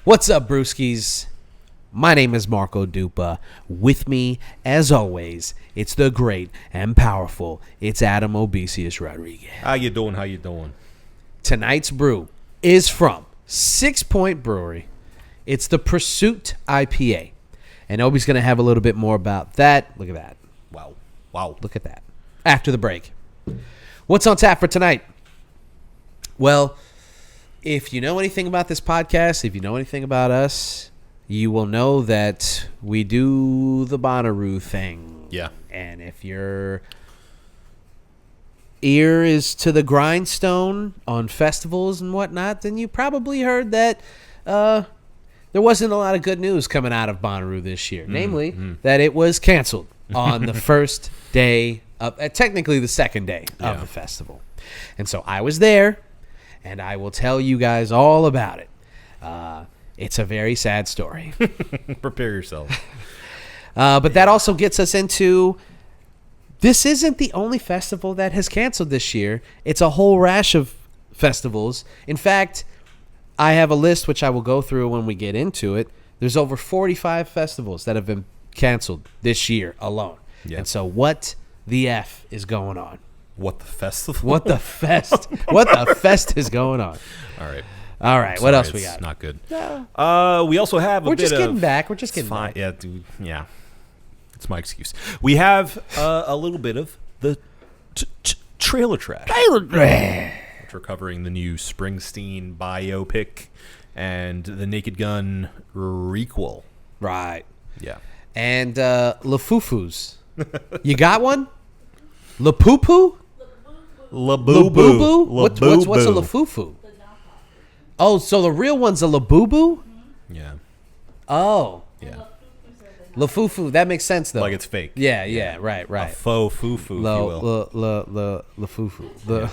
What's up, brewskis? My name is Marco Dupa. With me, as always, it's the great and powerful. It's Adam Obesius Rodriguez. How you doing? Tonight's brew is from Sixpoint Brewery. It's the Pursuit IPA. And Obi's going to have a little bit more about that. Look at that. Wow. Look at that. After the break. What's on tap for tonight? Well, if you know anything about this podcast, if you know anything about us, you will know that we do the Bonnaroo thing. Yeah. And if your ear is to the grindstone on festivals and whatnot, then you probably heard that there wasn't a lot of good news coming out of Bonnaroo this year. Namely, that it was canceled on the first day of, technically the second day of the festival. And so I was there, and I will tell you guys all about it. It's a very sad story. Prepare yourself. But that also gets us into, this isn't the only festival that has canceled this year. It's a whole rash of festivals. In fact, I have a list which I will go through when we get into it. There's over 45 festivals that have been canceled this year alone. Yeah. And so what the F is going on? What the festival? What the fest? What the fest is going on? All right. What else we got? Not good. No. We also have We're just getting back. We're just getting back. Yeah, dude. Yeah. It's my excuse. We have a little bit of the trailer trash. Which we're covering the new Springsteen biopic and the Naked Gun Requel. Right. Yeah. And Lafufus. You got one? Lapupu? Labubu. What's a Lafufu? Oh, so the real one's a Labubu? Yeah. Oh. Yeah. Lafufu. That makes sense, though. Like it's fake. Yeah. Right. A faux fufu, if you will. Lafufu.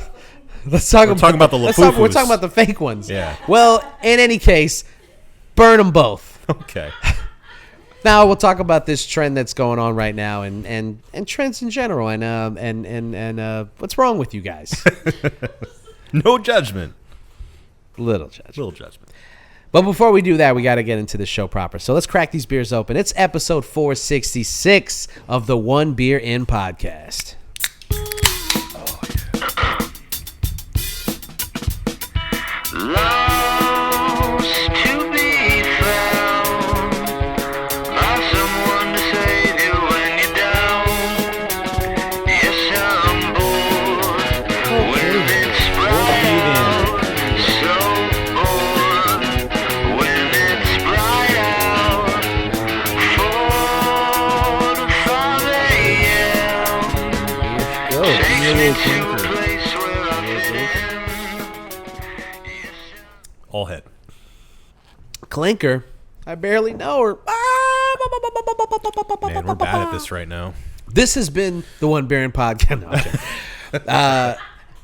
Let's talk about the Lafufus. We're talking about the fake ones. Yeah. Well, in any case, burn them both. Okay. Now we'll talk about this trend that's going on right now, and trends in general, and what's wrong with you guys? No judgment. Little judgment. But before we do that, we got to get into the show proper. So let's crack these beers open. It's episode 466 of the One Beer In podcast. Oh, yeah. Lost to be found by someone to save you when you're down. Yes, I'm bored when it's bright out. So bored when it's bright out. 4 to 5 a.m. Takes me to a place where I've been. All head. Clinker, I barely know her. Man, we're bad at this right now. This has been the One Beer In podcast. No,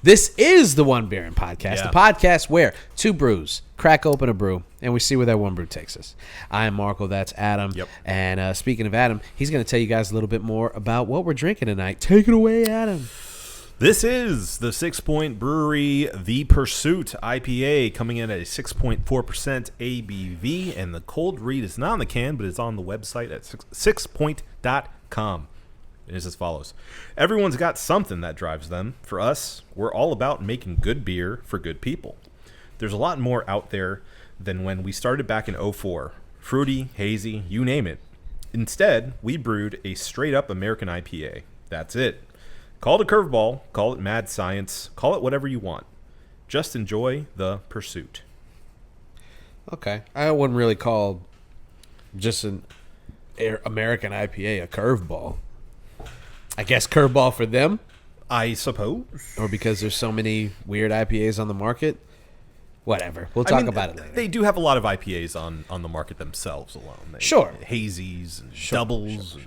this is the One Beer In podcast, the podcast where two brews crack open a brew, and we see where that one brew takes us. I am Marco, that's Adam. Yep. And speaking of Adam, he's going to tell you guys a little bit more about what we're drinking tonight. Take it away, Adam. This is the Sixpoint Brewery The Pursuit IPA coming in at a 6.4% ABV, and the cold read is not on the can, but it's on the website at sixpoint.com. It is as follows. Everyone's got something that drives them. For us, we're all about making good beer for good people. There's a lot more out there than when we started back in 2004. Fruity, hazy, you name it. Instead, we brewed a straight-up American IPA. That's it. Call it a curveball, call it mad science, call it whatever you want. Just enjoy the pursuit. Okay. I wouldn't really call just an American IPA a curveball. I guess curveball for them? I suppose. Or because there's so many weird IPAs on the market? Whatever. We'll talk about it later. They do have a lot of IPAs on the market themselves alone. Sure. Hazies and doubles and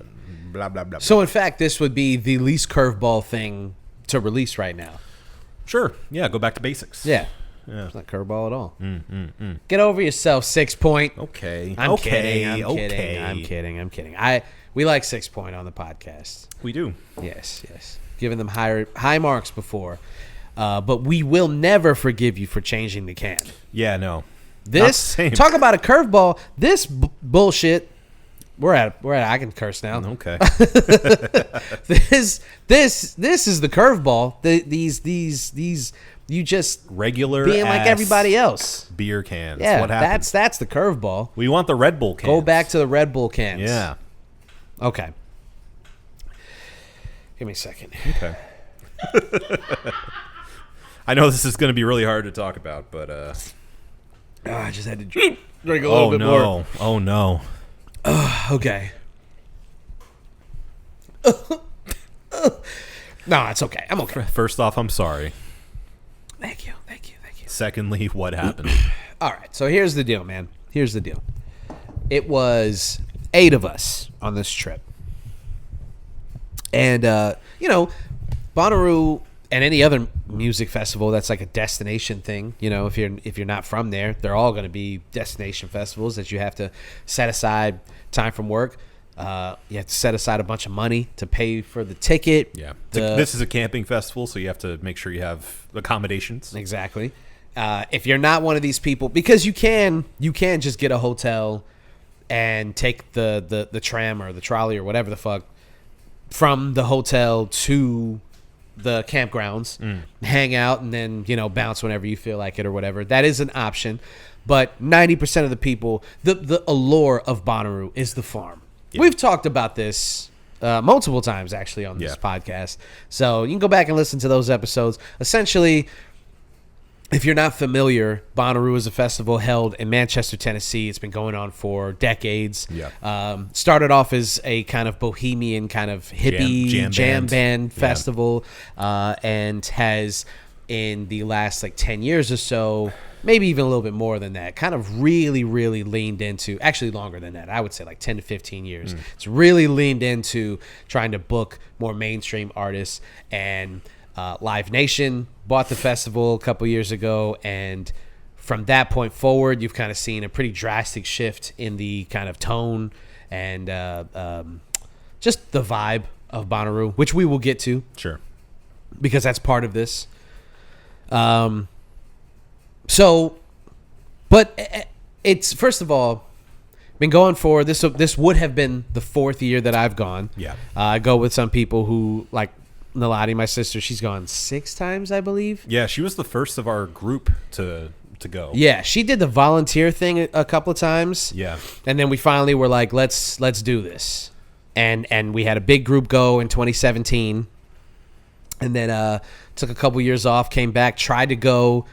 blah, blah, blah. So, in fact, this would be the least curveball thing to release right now. Sure. Yeah, go back to basics. Yeah. It's not curveball at all. Get over yourself, Sixpoint. Okay. I'm kidding. We like Sixpoint on the podcast. We do. Yes. Giving them high marks before. But we will never forgive you for changing the can. Yeah, no. This same. talk about a curveball. This bullshit. We're at. I can curse now. Okay. This is the curveball. These you just Regular being like everybody else. Beer cans. Yeah, what happens? that's the curveball. We want the Red Bull cans. Go back to the Red Bull cans. Yeah. Okay. Give me a second. Okay. I know this is going to be really hard to talk about, but I just had to drink a little bit more. Oh no. Okay. No, it's okay. I'm okay. First off, I'm sorry. Thank you. Secondly, what happened? All right, so here's the deal, man. Here's the deal. It was 8 of us on this trip. And, Bonnaroo and any other music festival that's like a destination thing, if you're not from there, they're all going to be destination festivals that you have to set aside time from work. You have to set aside a bunch of money to pay for the ticket. Yeah. This is a camping festival, so you have to make sure you have accommodations. Exactly. If you're not one of these people, because you can just get a hotel and take the tram or the trolley or whatever the fuck from the hotel to the campgrounds, hang out, and then bounce whenever you feel like it or whatever. That is an option, but 90% of the people, the allure of Bonnaroo is the farm. Yeah. We've talked about this multiple times actually on this podcast, so you can go back and listen to those episodes. Essentially, if you're not familiar, Bonnaroo is a festival held in Manchester, Tennessee. It's been going on for decades. Yeah. Started off as a kind of bohemian, kind of hippie jam band festival, and has, in the last 10 years or so, maybe even a little bit more than that, kind of really, really leaned into, actually longer than that, I would say 10 to 15 years. It's really leaned into trying to book more mainstream artists, and Live Nation bought the festival a couple years ago, and from that point forward, you've kind of seen a pretty drastic shift in the kind of tone and just the vibe of Bonnaroo, which we will get to. Sure. Because that's part of this. But it's, first of all, been going for this. This would have been the 4th year that I've gone. Yeah. I go with some people who, like Naladi, my sister, she's gone 6 times, I believe. Yeah, she was the first of our group to go. Yeah, she did the volunteer thing a couple of times. Yeah. And then we finally were like, let's do this. And we had a big group go in 2017. And then took a couple years off, came back, tried to go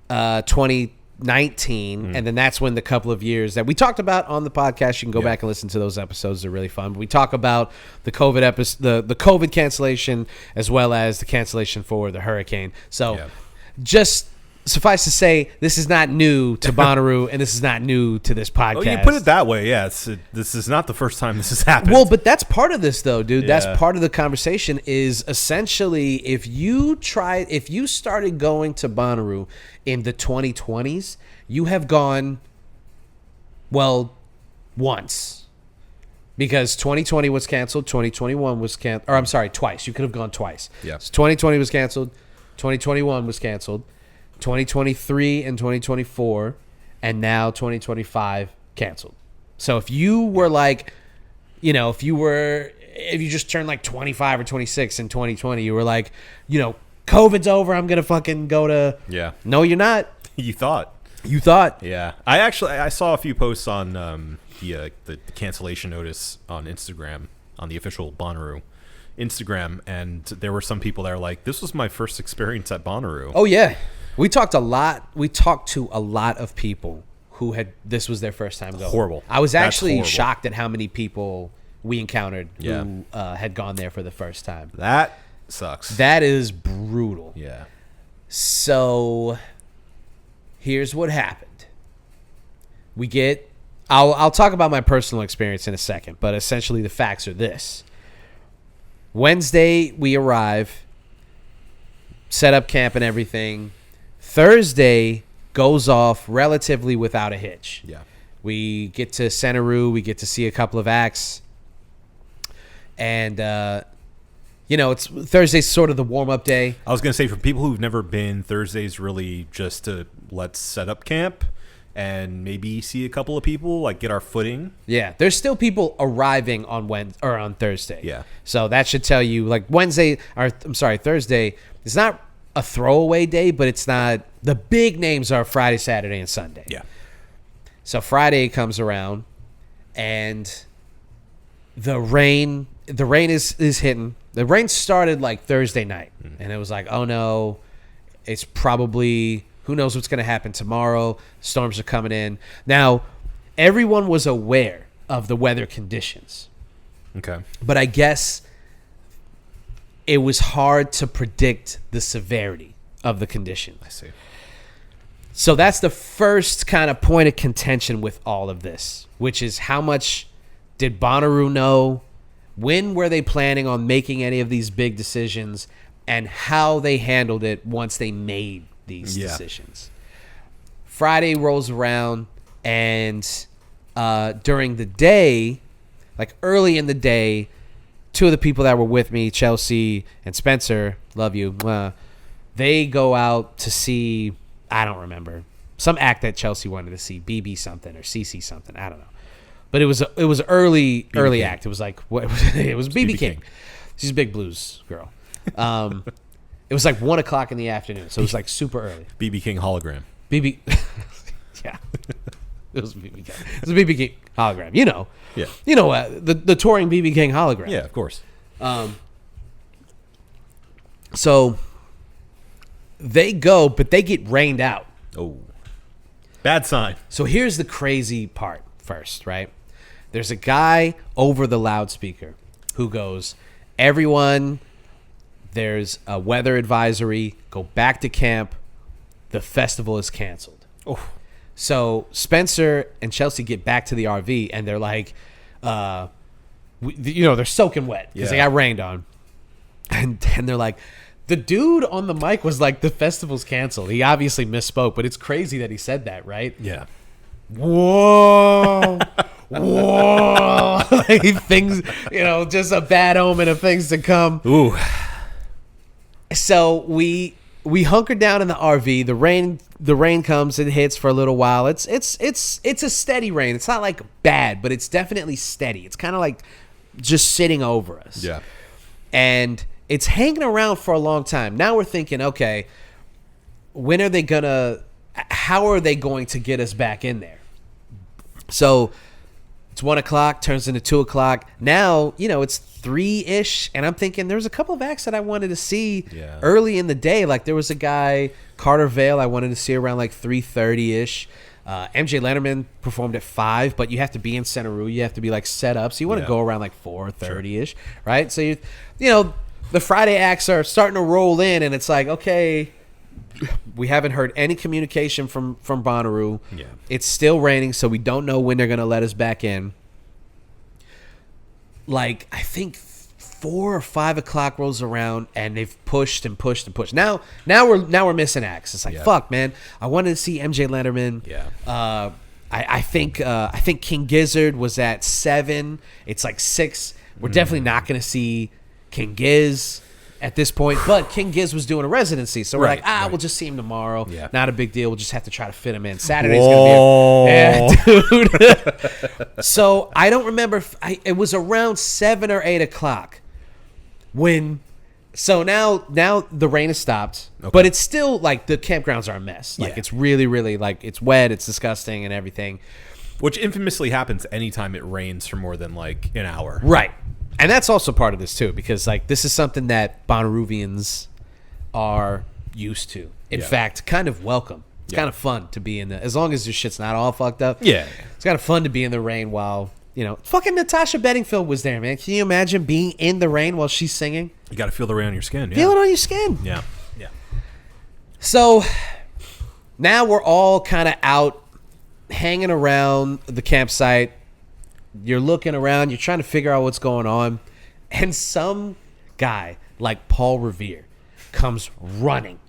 2019, and then that's when the couple of years that we talked about on the podcast, you can go back and listen to those episodes. They're really fun. But we talk about the COVID the COVID cancellation, as well as the cancellation for the hurricane. So just suffice to say, this is not new to Bonnaroo, and this is not new to this podcast. Oh, you put it that way, yeah. This is not the first time this has happened. Well, but that's part of this, though, dude. Yeah. That's part of the conversation. Is essentially if you started going to Bonnaroo in the 2020s, you have gone, well, once. Because 2020 was canceled, 2021 was canceled. Or I'm sorry, twice. You could have gone twice. Yeah. So 2020 was canceled, 2021 was canceled, 2023 and 2024, and now 2025 canceled. So if you were if you just turned 25 or 26 in 2020, you were like, COVID's over, I'm gonna fucking go to. Yeah. No, you're not. You thought. Yeah. I saw a few posts on the cancellation notice on Instagram, on the official Bonnaroo Instagram, and there were some people that are like, this was my first experience at Bonnaroo. Oh yeah. We talked to a lot of people who this was their first time going. Horrible. I was actually shocked at how many people we encountered who had gone there for the first time. That sucks. That is brutal. Yeah. So here's what happened. I'll talk about my personal experience in a second, but essentially the facts are this. Wednesday, we arrive, set up camp and everything. Thursday goes off relatively without a hitch. Yeah. We get to Centeroo. We get to see a couple of acts. And, it's Thursday's sort of the warm-up day. I was going to say, for people who've never been, Thursday's really just to let's set up camp and maybe see a couple of people, like get our footing. Yeah, there's still people arriving on on Thursday. Yeah. So that should tell you, like, Thursday. It's not a throwaway day, but it's not. The big names are Friday, Saturday, and Sunday. Yeah. So Friday comes around, and the rain is hitting. The rain started like Thursday night, and it was like, oh no, it's probably, who knows what's going to happen tomorrow. Storms are coming in. Now, everyone was aware of the weather conditions. Okay. But I guess it was hard to predict the severity of the condition. I see. So that's the first kind of point of contention with all of this, which is how much did Bonnaroo know? When were they planning on making any of these big decisions? And how they handled it once they made these decisions. Friday rolls around, and during the day, like early in the day, two of the people that were with me, Chelsea and Spencer, love you, they go out to see, I don't remember, some act that Chelsea wanted to see, BB something or CC something, I don't know. But it was early King. act. It was like it was BB King. She's a big blues girl. It was like 1 o'clock in the afternoon, so it was like super early. BB King hologram. BB, yeah, it was BB King. It was a BB King hologram. You know, Yeah. You know the touring BB King hologram. Yeah, of course. So they go, but they get rained out. Oh, bad sign. So here's the crazy part first, right? There's a guy over the loudspeaker who goes, everyone, there's a weather advisory, go back to camp, the festival is canceled. Oh. So Spencer and Chelsea get back to the RV, and they're like, they're soaking wet because they got rained on. And they're like, the dude on the mic was like, the festival's canceled. He obviously misspoke, but it's crazy that he said that, right? Yeah. Whoa. Whoa. Like things, just a bad omen of things to come. Ooh. So we hunkered down in the RV. The rain comes and hits for a little while. It's a steady rain. It's not like bad, but it's definitely steady. It's kind of like just sitting over us. Yeah. And it's hanging around for a long time. Now we're thinking, okay, how are they going to get us back in there? So it's 1 o'clock, turns into 2 o'clock. Now, it's 3-ish, and I'm thinking there's a couple of acts that I wanted to see early in the day. Like there was a guy, Carter Vale, I wanted to see around like 3:30-ish. MJ Lennerman performed at 5, but you have to be in Centeroo. You have to be like set up, so you want to go around like 4:30-ish, right? So the Friday acts are starting to roll in, and it's like, okay, we haven't heard any communication from Bonnaroo. Yeah. It's still raining, so we don't know when they're going to let us back in. Like, I think 4 or 5 o'clock rolls around, and they've pushed and pushed and pushed. Now we're missing acts. It's like, fuck, man. I wanted to see MJ Lennerman. Yeah. I think King Gizzard was at 7. It's like 6. We're definitely not going to see King Giz at this point, but King Giz was doing a residency, so we're like, we'll just see him tomorrow. Yeah. Not a big deal. We'll just have to try to fit him in. Saturday's gonna be dude. So I don't remember. It was around 7 or 8 o'clock when. So now the rain has stopped, but it's still like the campgrounds are a mess. Like it's really, really like it's wet, it's disgusting, and everything. Which infamously happens anytime it rains for more than like an hour. Right. And that's also part of this too, because like this is something that Bonnaroovians are used to. In fact, kind of welcome. It's kind of fun to be in the, as long as your shit's not all fucked up. Yeah. It's kind of fun to be in the rain while, fucking Natasha Bedingfield was there, man. Can you imagine being in the rain while she's singing? You got to feel the rain on your skin. Yeah. Feel it on your skin. Yeah. Yeah. So now we're all kind of out hanging around the campsite. You're looking around, you're trying to figure out what's going on, and some guy like Paul Revere comes running,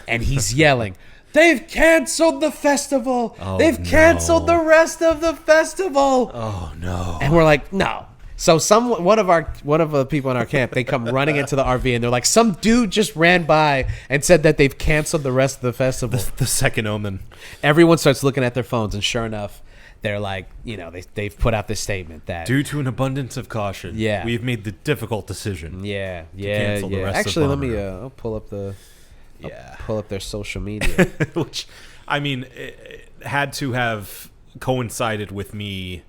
and he's yelling, "They've canceled the festival! They've canceled the rest of the festival!" Oh, no. And we're like, no. So one of the people in our camp, they come running into the RV and they're like, some dude just ran by and said that they've canceled the rest of the festival. The second omen. Everyone starts looking at their phones, and sure enough, they're like, they've put out this statement that due to an abundance of caution, Yeah. we've made the difficult decision. cancel the rest of Actually, let me Bonnaroo. I'll pull up Yeah. pull up their social media. Which, I mean, it had to have coincided with me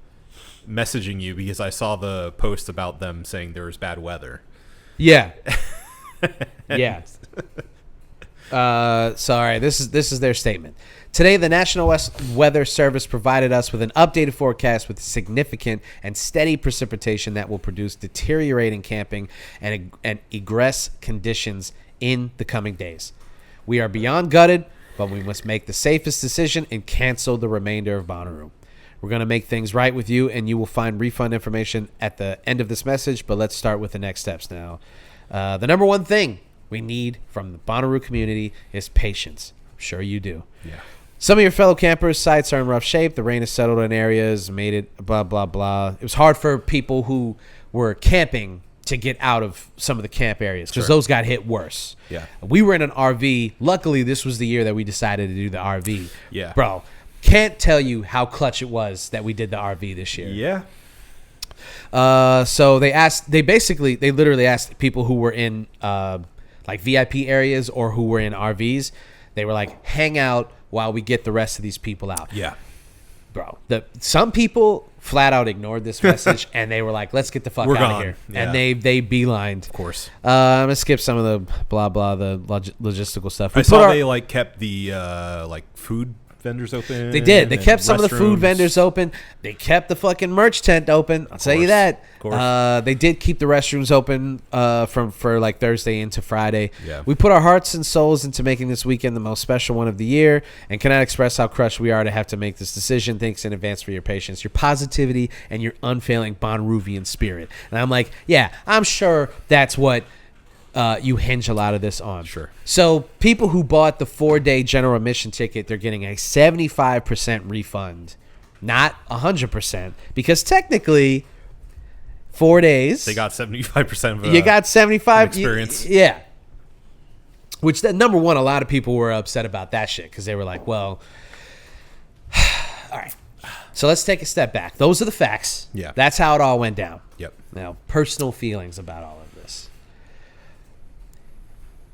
messaging you because I saw the post about them saying there was bad weather. Yeah. Yeah. Sorry, this is their statement. Today, the National Weather Service provided us with an updated forecast with significant and steady precipitation that will produce deteriorating camping and egress conditions in the coming days. We are beyond gutted, but we must make the safest decision and cancel the remainder of Bonnaroo. We're going to make things right with you, and you will find refund information at the end of this message, but let's start with the next steps now. The number one thing we need from the Bonnaroo community is patience. I'm sure you do. Yeah. Some of your fellow campers' sites are in rough shape. The rain has settled in areas, made it blah, blah, blah. It was hard for people who were camping to get out of some of the camp areas because those got hit worse. Yeah. We were in an RV. Luckily, this was the year that we decided to do the RV. Yeah. Bro, can't tell you how clutch it was that we did the RV this year. Yeah. So they literally asked people who were in like VIP areas or who were in RVs. They were like, hang out while we get the rest of these people out. Yeah. Bro, some people flat out ignored this message and they were like, let's get the fuck We're out gone. of here. Yeah. And they beelined. Of course. I'm going to skip some of the blah, blah, the logistical stuff. I saw they kept the food vendors open. They did. They kept some of the food restrooms. vendors open. They kept the fucking merch tent open. I'll tell you that. Of course. They did keep the restrooms open for like Thursday into Friday. Yeah. We put our hearts and souls into making this weekend the most special one of the year and cannot express how crushed we are to have to make this decision. Thanks in advance for your patience, your positivity, and your unfailing Bonnaroovian spirit. And I'm like, yeah, I'm sure that's what you hinge a lot of this on. Sure. So people who bought the 4-day general admission ticket, they're getting a 75% refund, not 100%, because technically 4 days. They got 75% of you got 75 experience. Yeah. Which number one, a lot of people were upset about that shit because they were like, well, all right. So let's take a step back. Those are the facts. Yeah. That's how it all went down. Yep. Now, personal feelings about all of this.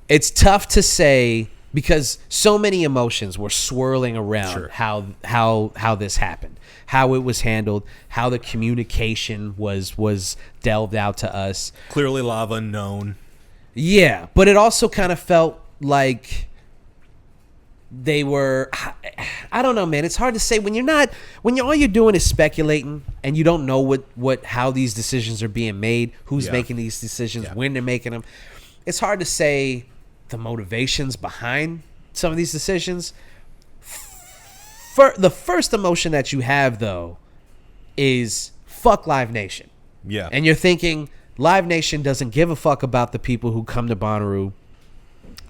It's tough to say because so many emotions were swirling around Sure. how this happened, how it was handled, how the communication was delved out to us. Clearly lava unknown. Yeah, but it also kind of felt like they were, I don't know, man. It's hard to say when all you're doing is speculating and you don't know how these decisions are being made, who's Yeah. making these decisions, Yeah. when they're making them. It's hard to say the motivations behind some of these decisions. The first emotion that you have, though, is fuck Live Nation. Yeah. And you're thinking Live Nation doesn't give a fuck about the people who come to Bonnaroo.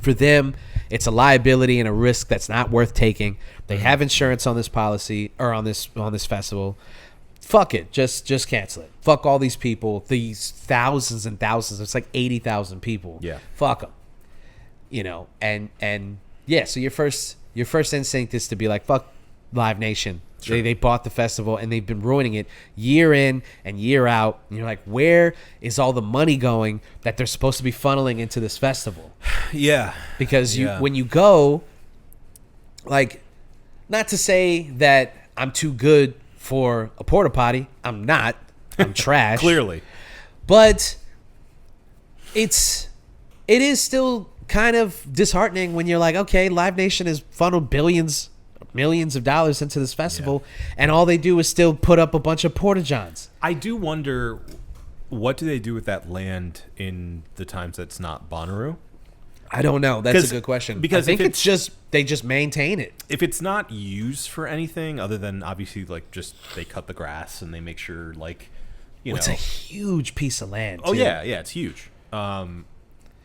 For them, it's a liability and a risk that's not worth taking. They have insurance on this policy or on this festival. Fuck it. Just cancel it. Fuck all these people, these thousands and thousands. It's like 80,000 people. Yeah. Fuck them. And yeah, so your first instinct is to be like, fuck Live Nation. Sure. They bought the festival and they've been ruining it year in and year out. And you're like, where is all the money going that they're supposed to be funneling into this festival? Yeah. Because Yeah. when you go, like, not to say that I'm too good for a porta potty. I'm not. I'm trash. Clearly. But it is still kind of disheartening when you're like, okay, Live Nation has funneled millions of dollars into this festival, and all they do is still put up a bunch of porta-johns. I do wonder, what do they do with that land in the times that's not Bonnaroo? I don't know. That's a good question. Because I think if it's just they just maintain it. If it's not used for anything other than obviously like just they cut the grass and they make sure like, It's a huge piece of land. Oh too. yeah, it's huge.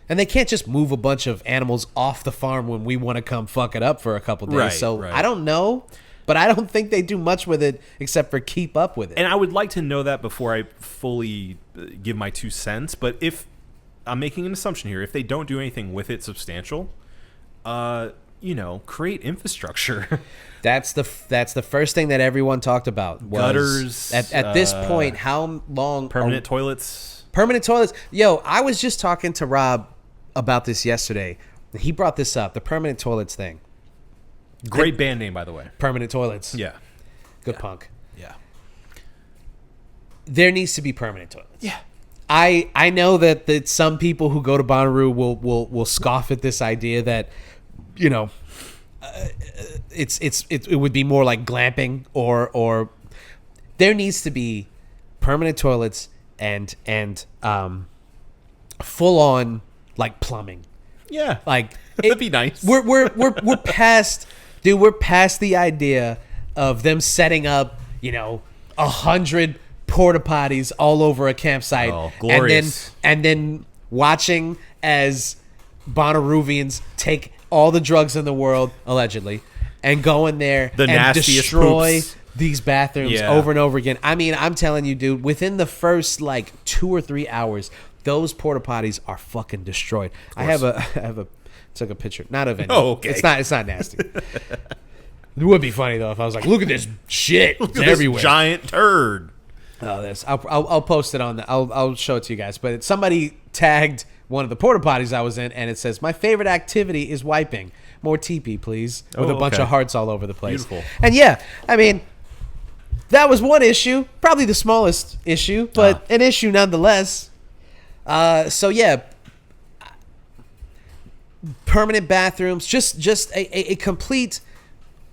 And they can't just move a bunch of animals off the farm when we want to come fuck it up for a couple days. Right, so right. I don't know. but I don't think they do much with it except for keep up with it. And I would like to know that before I fully give my 2 cents. But if I'm making an assumption here, if they don't do anything with it substantial, create infrastructure. That's the first thing that everyone talked about. Was gutters. At this point, how long? Permanent toilets. Permanent toilets. Yo, I was just talking to Rob about this yesterday. He brought this up, the permanent toilets thing. Great band name, by the way. Permanent toilets. Yeah. Good punk. Yeah. There needs to be permanent toilets. Yeah. I know that some people who go to Bonnaroo will scoff at this idea that, it would be more like glamping or there needs to be permanent toilets and full on like plumbing. Yeah. Like that'd be nice. We're past, dude. We're past the idea of them setting up 100 porta potties all over a campsite. Oh, glorious. And then watching as Bonnaroovians take all the drugs in the world, allegedly, and go in there the and nastiest destroy poops. These bathrooms over and over again. I mean, I'm telling you, dude, within the first 2 or 3 hours, those porta potties are fucking destroyed. I have a took a picture, not of any. Oh, okay. It's not nasty. It would be funny though if I was like, look at this shit. It's everywhere. This giant turd. Oh, this. I'll post it on the. I'll show it to you guys. But somebody tagged one of the porta potties I was in, and it says, "My favorite activity is wiping. More TP, please." With a bunch of hearts all over the place. Beautiful. And yeah, I mean, that was one issue, probably the smallest issue, but an issue nonetheless. So yeah, permanent bathrooms, just a complete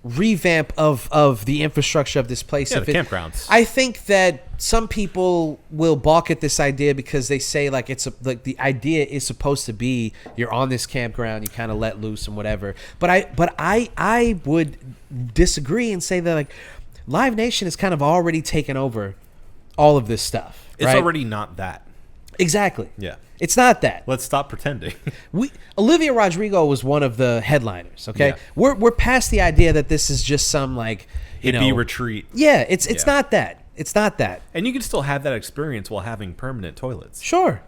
revamp of the infrastructure of this place. Yeah, the campgrounds. I think that some people will balk at this idea because they say the idea is supposed to be you're on this campground, you kind of let loose and whatever. But I would disagree and say that Live Nation has kind of already taken over all of this stuff. It's right? already not that. Exactly. Yeah. It's not that. Let's stop pretending. Olivia Rodrigo was one of the headliners. Okay, Yeah. we're past the idea that this is just some Hippie retreat. Yeah, it's not that. It's not that. And you can still have that experience while having permanent toilets. Sure.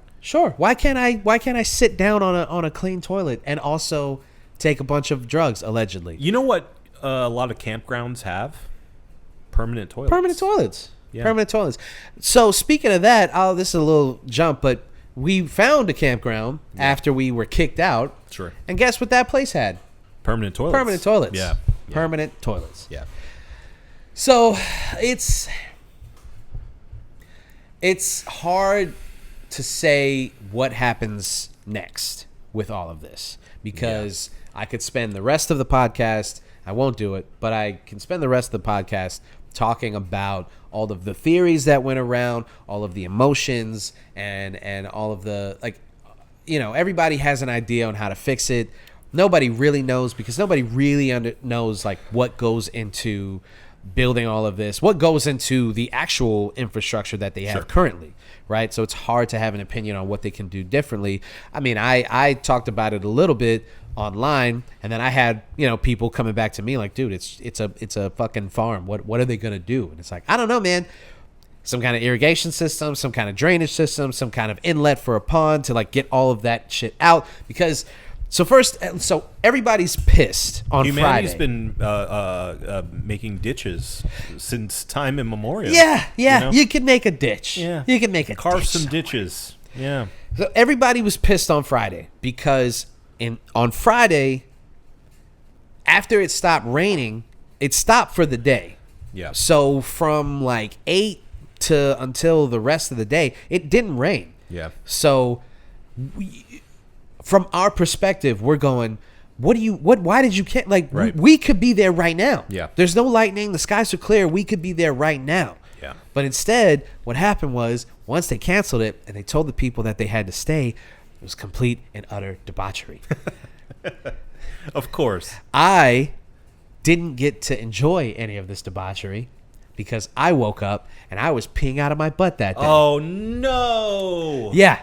Why can't I sit down on a clean toilet and also take a bunch of drugs allegedly? You know what a lot of campgrounds have? Permanent toilets. Permanent toilets. Yeah. Permanent toilets. So speaking of that, this is a little jump, but we found a campground after we were kicked out. Sure. And guess what that place had? Permanent toilets. Permanent toilets. Yeah. Permanent toilets. Yeah. So it's hard to say what happens next with all of this because I could spend the rest of the podcast, I won't do it, but I can spend the rest of the podcast talking about all of the theories that went around, all of the emotions, and all of the everybody has an idea on how to fix it. Nobody really knows because nobody really knows what goes into building all of this, what goes into the actual infrastructure that they have currently, right? So it's hard to have an opinion on what they can do differently. I mean, I talked about it a little bit online, and then I had people coming back to me like, dude, it's a fucking farm. What are they gonna do? And it's like, I don't know, man. Some kind of irrigation system, some kind of drainage system, some kind of inlet for a pond to get all of that shit out. Because so everybody's pissed on Humanity's Friday. been making ditches since time immemorial. Yeah. You can make a ditch. Yeah. You can make a Carve ditch some somewhere. ditches. Yeah. So everybody was pissed on Friday because on Friday, after it stopped raining, it stopped for the day. Yeah. So from 8 to until the rest of the day, it didn't rain. Yeah. So from our perspective, we're going, why did you can't Right. we could be there right now. Yeah. There's no lightning, the skies are clear, we could be there right now. Yeah. But instead, what happened was once they canceled it and they told the people that they had to stay, it was complete and utter debauchery. Of course. I didn't get to enjoy any of this debauchery because I woke up and I was peeing out of my butt that day. Oh no. Yeah.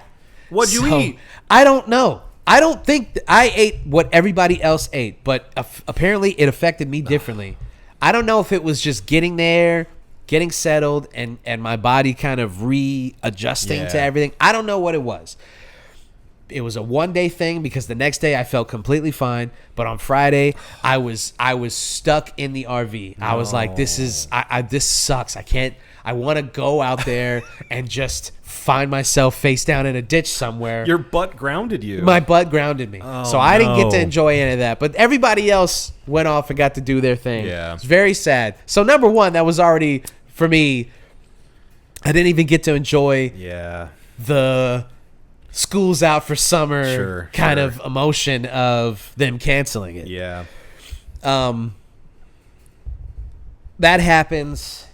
What'd you eat? I don't know. I don't think I ate what everybody else ate, but apparently it affected me differently. I don't know if it was just getting there, getting settled, and my body kind of readjusting to everything. I don't know what it was. It was a one-day thing because the next day I felt completely fine. But on Friday, I was stuck in the RV. I was like, this sucks. I want to go out there and just find myself face down in a ditch somewhere. Your butt grounded you. My butt grounded me. So I didn't get to enjoy any of that. But everybody else went off and got to do their thing. Yeah. It's very sad. So number one, that was already, for me, I didn't even get to enjoy the school's out for summer kind of emotion of them canceling it. Yeah. That happens.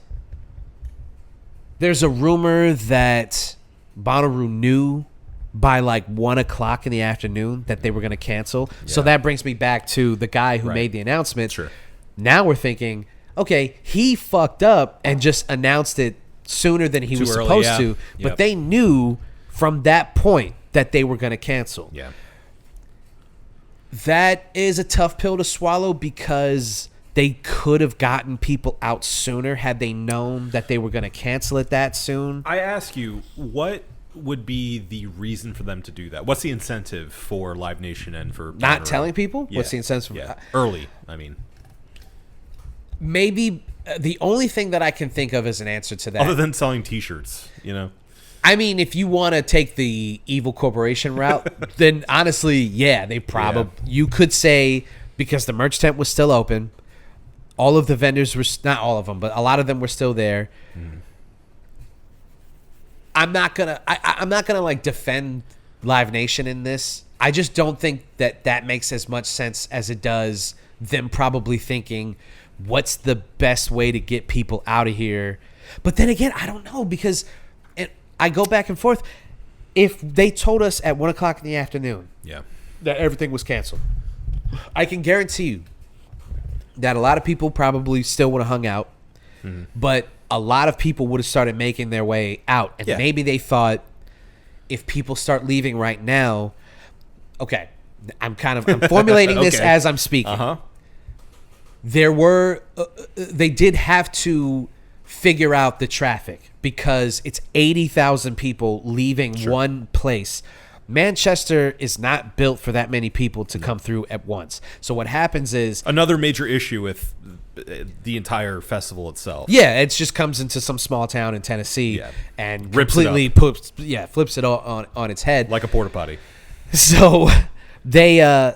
There's a rumor that Bonnaroo knew by like 1 o'clock in the afternoon that they were going to cancel. Yeah. So that brings me back to the guy who made the announcement. Sure. Now we're thinking, okay, he fucked up and just announced it sooner than he was supposed to. But they knew from that point that they were going to cancel. Yeah. That is a tough pill to swallow because they could have gotten people out sooner had they known that they were going to cancel it that soon. I ask you, what would be the reason for them to do that? What's the incentive for Live Nation and for not Bonnaroo? telling people? Yeah. What's the incentive? Yeah. Early, I mean. Maybe the only thing that I can think of as an answer to that, other than selling T-shirts, you know. I mean, if you want to take the evil corporation route, then honestly, yeah, they probably. You could say because the merch tent was still open. All of the vendors were, not all of them, but a lot of them were still there. Mm. I'm not gonna like defend Live Nation in this. I just don't think that makes as much sense as it does them probably thinking, what's the best way to get people out of here? But then again, I don't know because I go back and forth. If they told us at 1 o'clock in the afternoon that everything was canceled, I can guarantee you that a lot of people probably still would have hung out, but a lot of people would have started making their way out. And maybe they thought, if people start leaving right now, okay, I'm formulating this as I'm speaking. Uh-huh. They did have to figure out the traffic because it's 80,000 people leaving one place. Manchester is not built for that many people to come through at once. So what happens is another major issue with the entire festival itself. Yeah, it just comes into some small town in Tennessee and rips completely flips it all on its head like a porta potty. So they I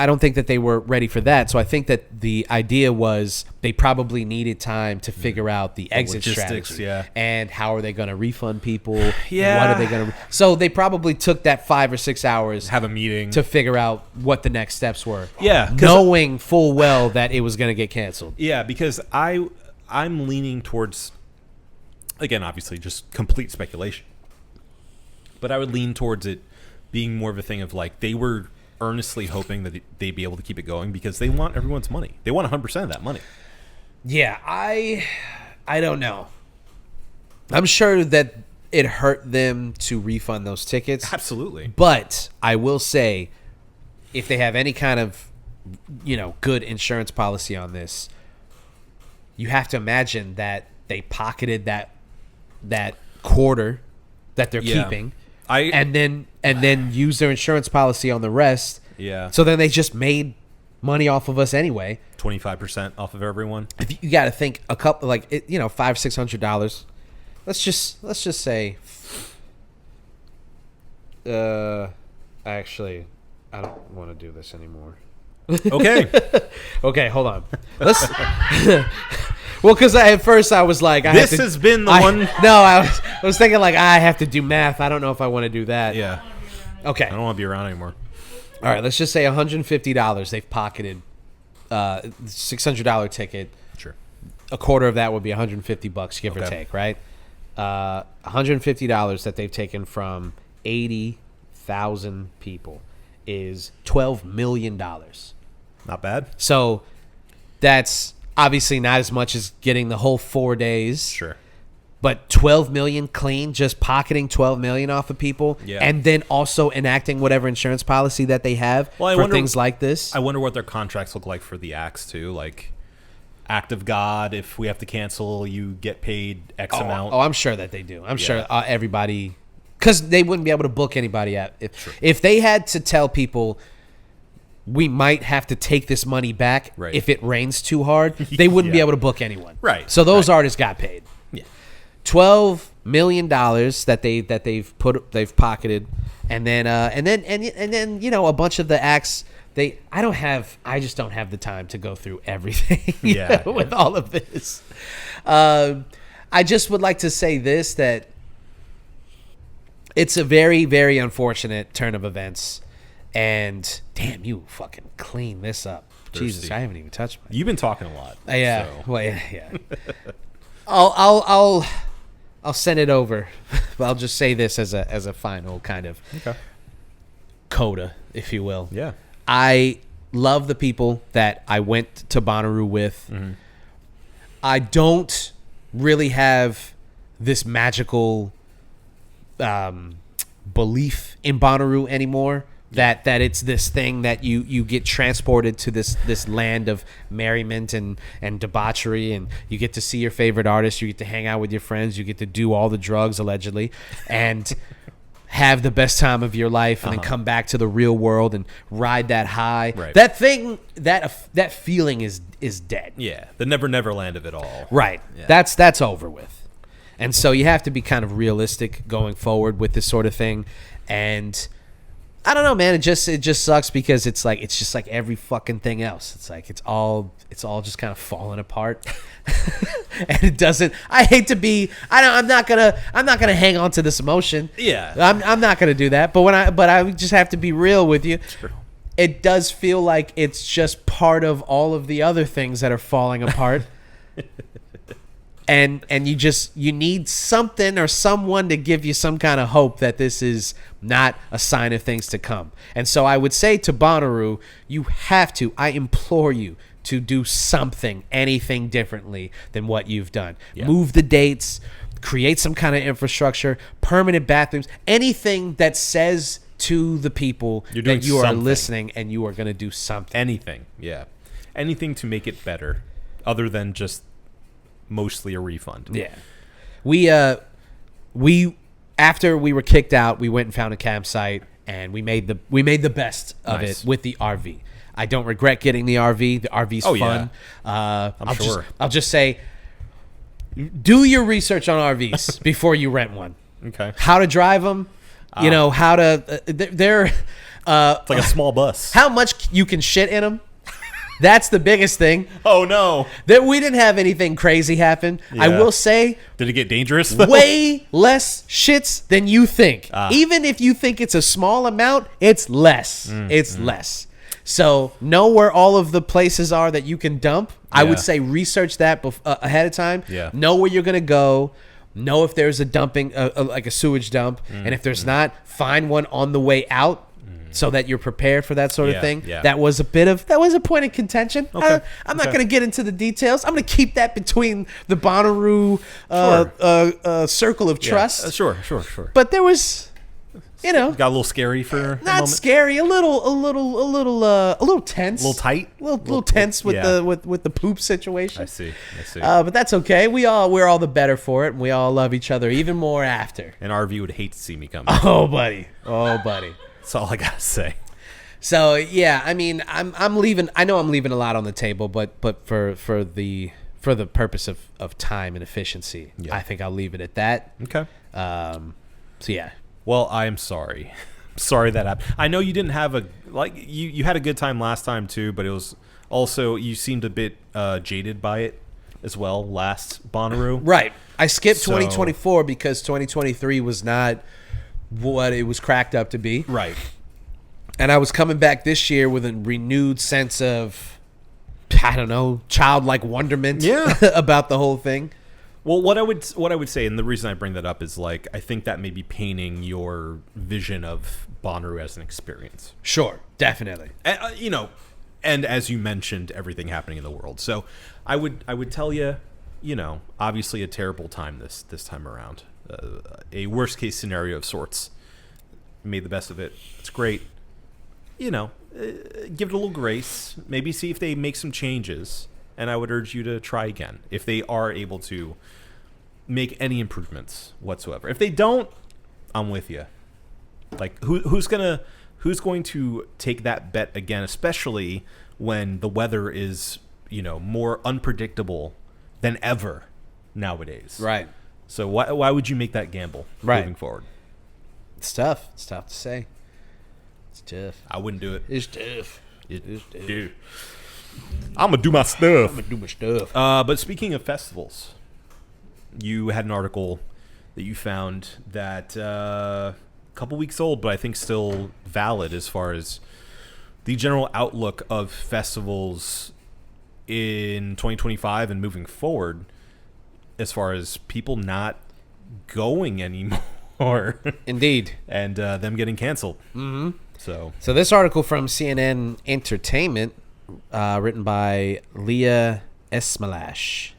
don't think that they were ready for that. So I think that the idea was they probably needed time to figure out the exit strategy. And how are they going to refund people? Yeah. What are they going to? So they probably took that 5 or 6 hours, have a meeting to figure out what the next steps were. Yeah, knowing full well that it was going to get canceled. Yeah, because I'm leaning towards, again, obviously just complete speculation, but I would lean towards it being more of a thing of like they were earnestly hoping that they'd be able to keep it going because they want everyone's money. They want 100% of that money. Yeah, I don't know. I'm sure that it hurt them to refund those tickets. Absolutely. But I will say, if they have any kind of, good insurance policy on this, you have to imagine that they pocketed that quarter that they're keeping. And then use their insurance policy on the rest. Yeah. So then they just made money off of us anyway. 25% off of everyone. If you got to think a couple, $500-$600. Let's just say. Actually, I don't want to do this anymore. Okay. Okay, hold on. Let's. Well, because at first I was like, this has been the one. No, I was thinking like I have to do math. I don't know if I want to do that. Yeah. Okay. I don't want to be around anymore. All right, let's just say $150 they've pocketed. $600 ticket. Sure. A quarter of that would be $150, give or take, right? $150 that they've taken from 80,000 people is $12 million. Not bad. So that's obviously not as much as getting the whole 4 days. Sure. But 12 million clean, just pocketing 12 million off of people, and then also enacting whatever insurance policy that they have for things like this. I wonder what their contracts look like for the acts too. Like, act of God. If we have to cancel, you get paid X amount. Oh, I'm sure that they do. I'm sure everybody, because they wouldn't be able to book anybody out if they had to tell people we might have to take this money back if it rains too hard. They wouldn't be able to book anyone. Right. So those artists got paid. Yeah. $12 million that they've pocketed, and then you know, a bunch of the acts. I just don't have the time to go through everything with all of this. I just would like to say this, that it's a very, very unfortunate turn of events. And damn, you fucking clean this up. Thirsty. Jesus, I haven't even touched my. You've been talking a lot. Yeah. So. Well, yeah. I'll send it over. But I'll just say this as a final kind of coda, if you will. Yeah. I love the people that I went to Bonnaroo with. Mm-hmm. I don't really have this magical belief in Bonnaroo anymore. That it's this thing that you get transported to this land of merriment and debauchery, and you get to see your favorite artists, you get to hang out with your friends, you get to do all the drugs allegedly, and have the best time of your life, and then come back to the real world and ride that high. Right. That thing, that feeling is dead. Yeah, the Never Land of it all. Right. Yeah. That's over with. And so you have to be kind of realistic going forward with this sort of thing. And I don't know, man. It just sucks because it's just like every fucking thing else. It's like it's all just kind of falling apart, and it doesn't. I hate to be. I'm not gonna hang on to this emotion. Yeah, I'm not gonna do that. But I just have to be real with you. True. It does feel like it's just part of all of the other things that are falling apart. And you need something or someone to give you some kind of hope that this is not a sign of things to come. And so I would say to Bonnaroo, you have to, I implore you to do something, anything differently than what you've done. Yeah. Move the dates, create some kind of infrastructure, permanent bathrooms, anything that says to the people that you are listening and you are going to do something. Anything, yeah. Anything to make it better other than just mostly a refund. Yeah. We after we were kicked out, we went and found a campsite and we made the best of it with the RV. I don't regret getting the RV. The RV's fun. Yeah. I'll just say, do your research on RVs before you rent one. Okay. How to drive them, you know, how to they're it's like a small bus. How much you can shit in them. That's the biggest thing. Oh, no. That we didn't have anything crazy happen. Yeah. I will say. Did it get dangerous, though? Way less shits than you think. Even if you think it's a small amount, it's less. It's less. So know where all of the places are that you can dump. Yeah. I would say research that ahead of time. Yeah. Know where you're going to go. Know if there's a dumping, like a sewage dump. And if there's not, find one on the way out. So that you're prepared for that sort of thing. Yeah. That was a point of contention. Okay. I'm not going to get into the details. I'm going to keep that between the Bonnaroo circle of trust. Sure. But there was, you know, got a little scary for a moment. Scary, a little tense, a little tight, a little tense with the poop situation. I see. But that's okay. We're all the better for it, and we all love each other even more after. And RV would hate to see me come. Oh, buddy. That's all I gotta say. So yeah, I mean, I'm leaving. I know I'm leaving a lot on the table, but for the purpose of time and efficiency, I think I'll leave it at that. Okay. So yeah. Well, I am sorry. Sorry that happened. I know you didn't have you had a good time last time too, but it was also you seemed a bit jaded by it as well last Bonnaroo. Right. I skipped 2024 because 2023 was not what it was cracked up to be. Right. And I was coming back this year with a renewed sense of, I don't know, childlike wonderment about the whole thing. Well, what I would say, and the reason I bring that up is like I think that may be painting your vision of Bonnaroo as an experience. Sure, definitely. You know, and as you mentioned, everything happening in the world. So I would tell you, you know, obviously a terrible time this time around. A worst case scenario of sorts. Made the best of it. It's great. You know, give it a little grace. Maybe see if they make some changes. and I would urge you to try again if they are able to make any improvements whatsoever. If they don't, I'm with you. Like, who's going to take that bet again, especially when the weather is, more unpredictable than ever nowadays. Right. So why would you make that gamble moving forward? It's tough. It's tough to say. It's tough. I wouldn't do it. It's tough. Dude. I'm going to do my stuff. I'm going to do my stuff. But speaking of festivals, you had an article that you found that a couple weeks old, but I think still valid as far as the general outlook of festivals in 2025 and moving forward, as far as people not going anymore. Indeed. And them getting canceled. Mm-hmm. So this article from CNN Entertainment, written by Leah Esmalash.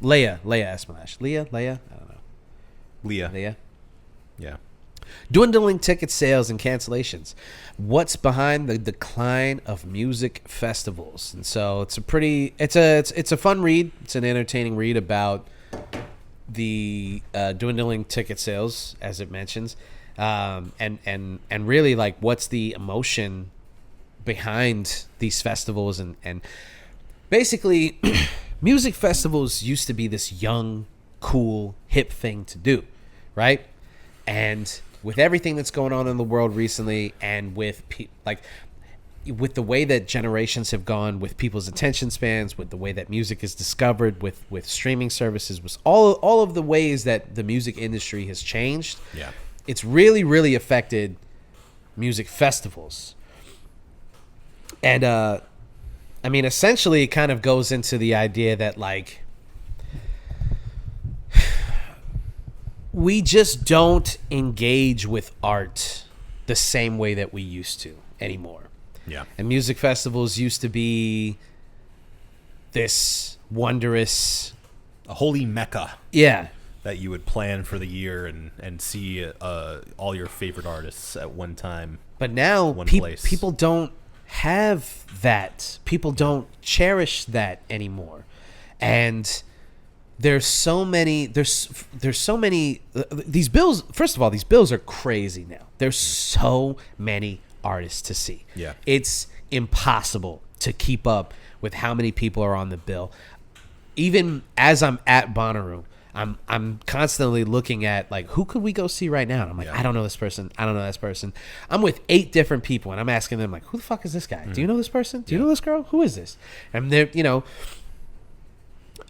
Leah Esmalash. Leah? I don't know. Leah? Yeah. Dwindling ticket sales and cancellations. What's behind the decline of music festivals? And so it's a fun read. It's an entertaining read about the dwindling ticket sales, as it mentions, and really like what's the emotion behind these festivals and basically music festivals used to be this young, cool, hip thing to do, right? And with everything that's going on in the world recently, and with with the way that generations have gone, with people's attention spans, with the way that music is discovered, with streaming services, with all of the ways that the music industry has changed, it's really, really affected music festivals. And I mean, essentially, it kind of goes into the idea that like we just don't engage with art the same way that we used to anymore. Yeah. And music festivals used to be this wondrous, a holy mecca. Yeah. That you would plan for the year and see all your favorite artists at one time. But now people don't have that. People don't cherish that anymore. And there's so many these bills. First of all, these bills are crazy now. There's so many artists to see. Yeah. It's impossible to keep up with how many people are on the bill. Even as I'm at Bonnaroo, I'm constantly looking at like, who could we go see right now? And I'm like, I don't know this person. I don't know this person. I'm with 8 different people and I'm asking them like, who the fuck is this guy? Do you know this person? Do you know this girl? Who is this? And they're,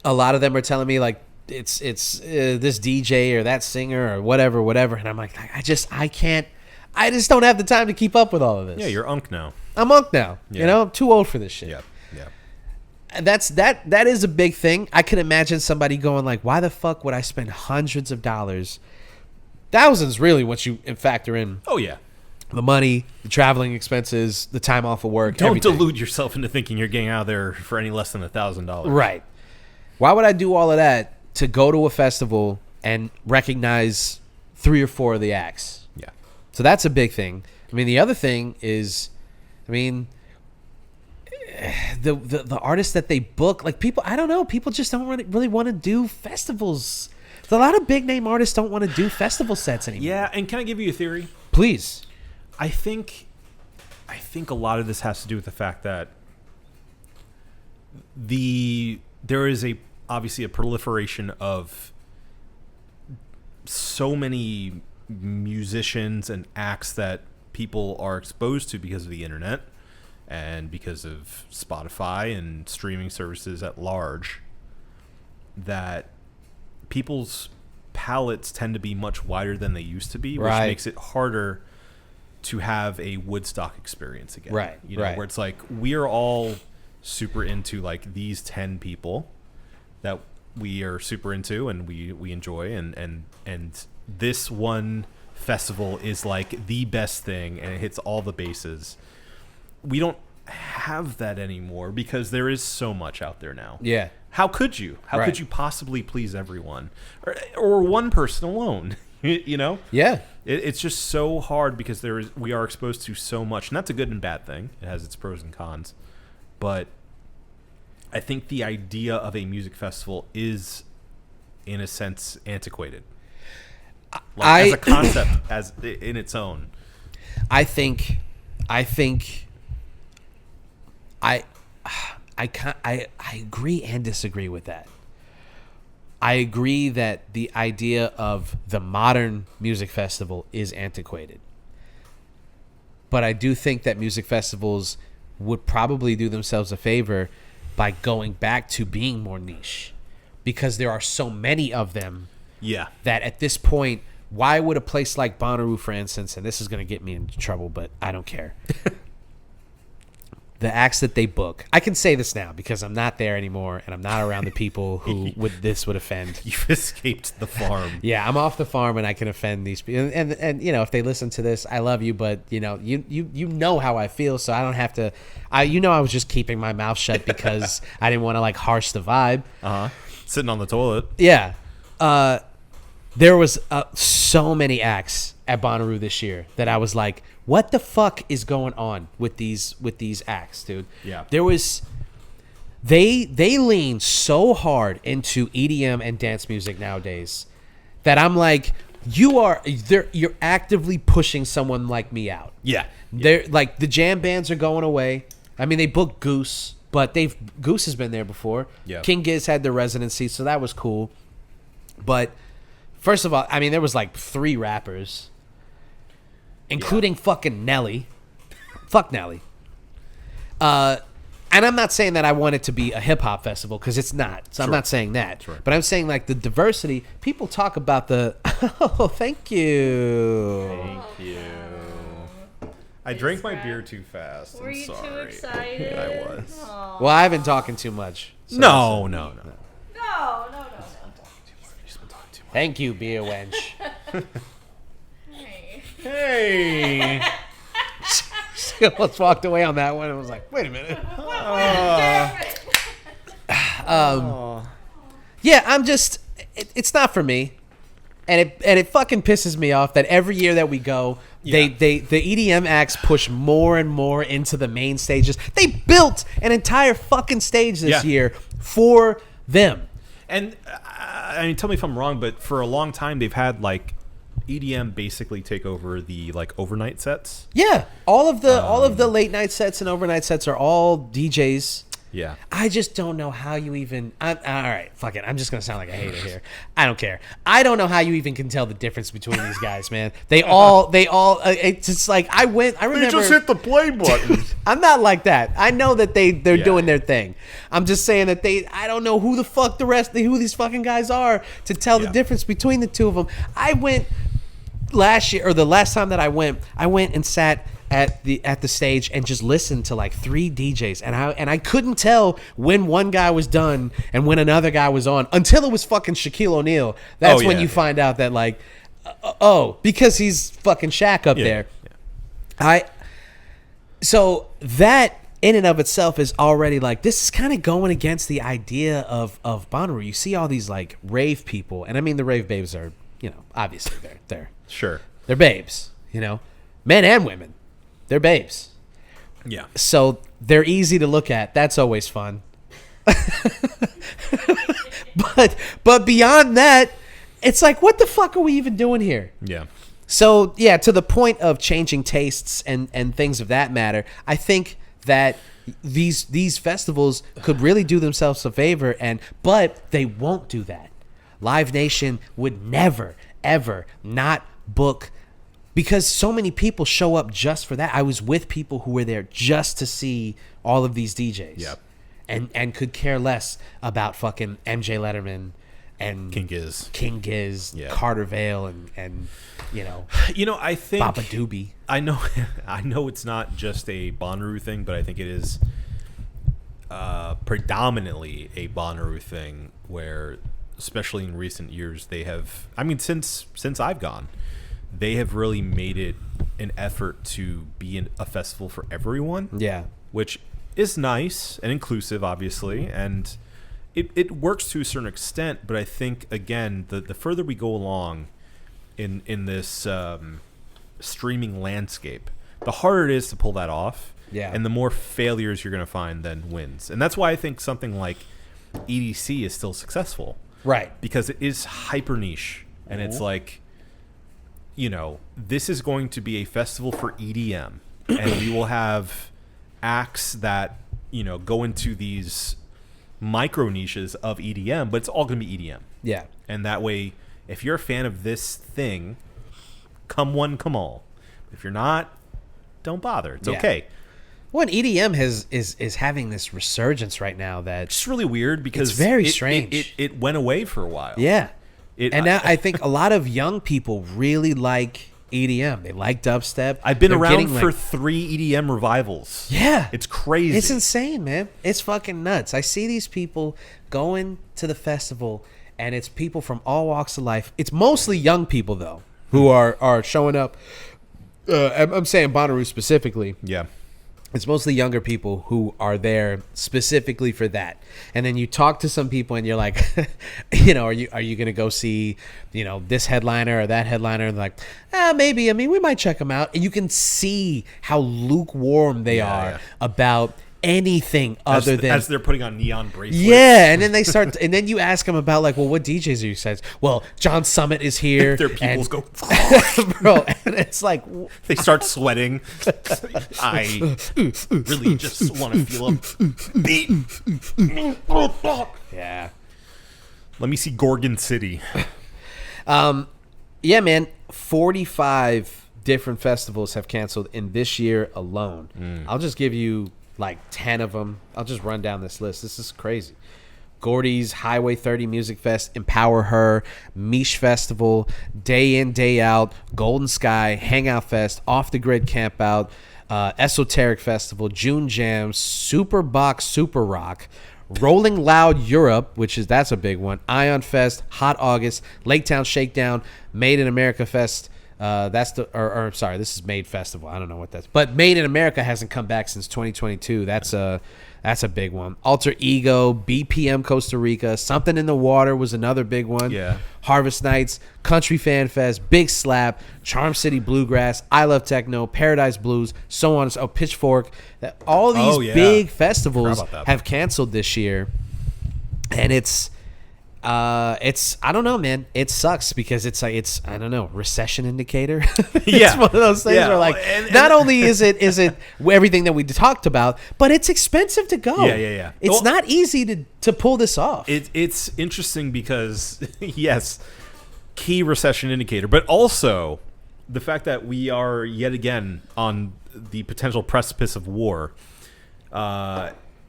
a lot of them are telling me like it's this DJ or that singer or whatever. And I'm like, I just don't have the time to keep up with all of this. Yeah, you're unk now. I'm unk now. Yeah. I'm too old for this shit. Yeah. And that is a big thing. I can imagine somebody going like, why the fuck would I spend hundreds of dollars, thousands really, once you factor in Oh yeah. the money, the traveling expenses, the time off of work. Don't everything. delude yourself into thinking you're getting out of there for any less than $1,000. Right. Why would I do all of that to go to a festival and recognize 3 or 4 of the acts? Yeah. So that's a big thing. I mean, the other thing is, the artists that they book, like people, I don't know, people just don't really want to do festivals. A lot of big name artists don't want to do festival sets anymore. Yeah, and can I give you a theory? Please. I think a lot of this has to do with the fact that there is obviously a proliferation of so many musicians and acts that people are exposed to because of the internet and because of Spotify and streaming services at large, that people's palettes tend to be much wider than they used to be, which makes it harder to have a Woodstock experience again. Right. Where it's like we are all super into like these 10 people that we are super into and we enjoy and this one festival is like the best thing and it hits all the bases. We don't have that anymore because there is so much out there now. Yeah. How could you? How could you possibly please everyone or one person alone? Yeah. It's just so hard because we are exposed to so much, and that's a good and bad thing. It has its pros and cons, but I think the idea of a music festival is, in a sense, antiquated. As a concept, as in its own. I agree and disagree with that. I agree that the idea of the modern music festival is antiquated. But I do think that music festivals would probably do themselves a favor by going back to being more niche, because there are so many of them. Yeah. That at this point, why would a place like Bonnaroo, for instance, and this is going to get me into trouble, but I don't care. The acts that they book, I can say this now because I'm not there anymore and I'm not around the people who this would offend. You've escaped the farm. Yeah, I'm off the farm and I can offend these people. And you know, if they listen to this, I love you, but you know, you know how I feel, so I don't have to. I was just keeping my mouth shut because I didn't want to like harsh the vibe. Sitting on the toilet. Yeah. There was so many acts at Bonnaroo this year that I was like, what the fuck is going on with these acts, dude? Yeah. There was they lean so hard into EDM and dance music nowadays that I'm like, you're actively pushing someone like me out. Yeah. They're like, the jam bands are going away. I mean, they booked Goose, but Goose has been there before. Yeah. King Giz had the residency, so that was cool. But first of all, I mean, there was like 3 rappers, including fucking Nelly. Fuck Nelly. And I'm not saying that I want it to be a hip-hop festival, because it's not. So I'm not saying that. Sure. But I'm saying, like, the diversity. People talk about the... Oh, thank you. Thank you. I drank my beer too fast. Were I'm you sorry. too excited? I was. Aw. Well, I've been talking too much. So No. No. Thank you, beer wench. Hey. Hey. She almost walked away on that one and was like, wait a minute. Yeah, I'm just... It's not for me. And it fucking pisses me off that every year that we go, the EDM acts push more and more into the main stages. They built an entire fucking stage this year for them. And I mean, tell me if I'm wrong, but for a long time they've had like EDM basically take over the like overnight sets. Yeah, all of the late night sets and overnight sets are all DJs. Yeah. I just don't know how you even... all right, fuck it. I'm just going to sound like a hater here. I don't care. I don't know how you even can tell the difference between these guys, man. They all... it's just like, I remember... They just hit the play button. I'm not like that. I know that they're doing their thing. I'm just saying that I don't know who the fuck who these fucking guys are to tell the difference between the two of them. I went last year, or the last time that I went and sat at the stage and just listened to like 3 DJs, and I couldn't tell when one guy was done and when another guy was on until it was fucking Shaquille O'Neal. That's when you find out that like, because he's fucking Shaq up there. Yeah. So that in and of itself is already like, this is kind of going against the idea of Bonnaroo. You see all these like rave people, and I mean the rave babes are, you know, obviously they're Sure. They're babes, you know, men and women. They're babes. Yeah. So they're easy to look at. That's always fun. But beyond that, it's like, what the fuck are we even doing here? Yeah. So, yeah, to the point of changing tastes and things of that matter, I think that these festivals could really do themselves a favor, but they won't do that. Live Nation would never, ever not book, because so many people show up just for that. I was with people who were there just to see all of these DJs. Yep. And could care less about fucking MJ Letterman and King Giz, Carter Vale, and you know, I think Baba Doobie. I know it's not just a Bonnaroo thing, but I think it is predominantly a Bonnaroo thing, where especially in recent years they have, I mean, since I've gone, they have really made it an effort to be a festival for everyone. Yeah. Which is nice and inclusive, obviously, and it works to a certain extent. But I think, again, the further we go along in this streaming landscape, the harder it is to pull that off. Yeah. And the more failures you're going to find, then wins. And that's why I think something like EDC is still successful. Right. Because it is hyper niche. And it's like, this is going to be a festival for EDM. And we will have acts that, go into these micro niches of EDM, but it's all going to be EDM. Yeah. And that way, if you're a fan of this thing, come one, come all. If you're not, don't bother. It's okay. Well, and EDM is having this resurgence right now that's It's really weird because it's very strange. It went away for a while. Yeah. Now I think a lot of young people really like EDM. They like dubstep. I've been They're around getting, for 3 EDM revivals. Yeah. It's crazy. It's insane, man. It's fucking nuts. I see these people going to the festival, and it's people from all walks of life. It's mostly young people, though, who are showing up. I'm saying Bonnaroo specifically. Yeah. It's mostly younger people who are there specifically for that. And then you talk to some people and you're like, are you going to go see, this headliner or that headliner? And they're like, maybe. I mean, we might check them out. And you can see how lukewarm they are about anything other than as they're putting on neon bracelets. Yeah, and then they start, and then you ask them about what DJs are you says? Well, John Summit is here. Their pupils go, bro, and it's like they start sweating. I really just want to feel a beat. Yeah. Let me see Gorgon City. Yeah, man. 45 different festivals have canceled in this year alone. I'll just give you 10 of them. I'll just run down this list. This is crazy. Gordy's Highway 30 Music Fest, Empower Her, Mish Festival, Day In, Day Out, Golden Sky, Hangout Fest, Off the Grid Camp Out, Esoteric Festival, June Jams, Super Box Super Rock, Rolling Loud Europe, that's a big one, Ion Fest, Hot August, Lake Town Shakedown, Made in America Fest. This is Made Festival. I don't know what that's, but Made in America hasn't come back since 2022. That's a big one. Alter Ego, BPM Costa Rica, Something in the Water was another big one. Yeah. Harvest Nights, Country Fan Fest, Big Slap, Charm City Bluegrass, I Love Techno, Paradise Blues, so on. Pitchfork. All these big festivals have canceled this year, and it's I don't know, man. It sucks because it's I don't know, recession indicator. It's one of those things where not only is it everything that we talked about, but it's expensive to go. Yeah. It's not easy to pull this off. It's interesting because yes, key recession indicator, but also the fact that we are yet again on the potential precipice of war.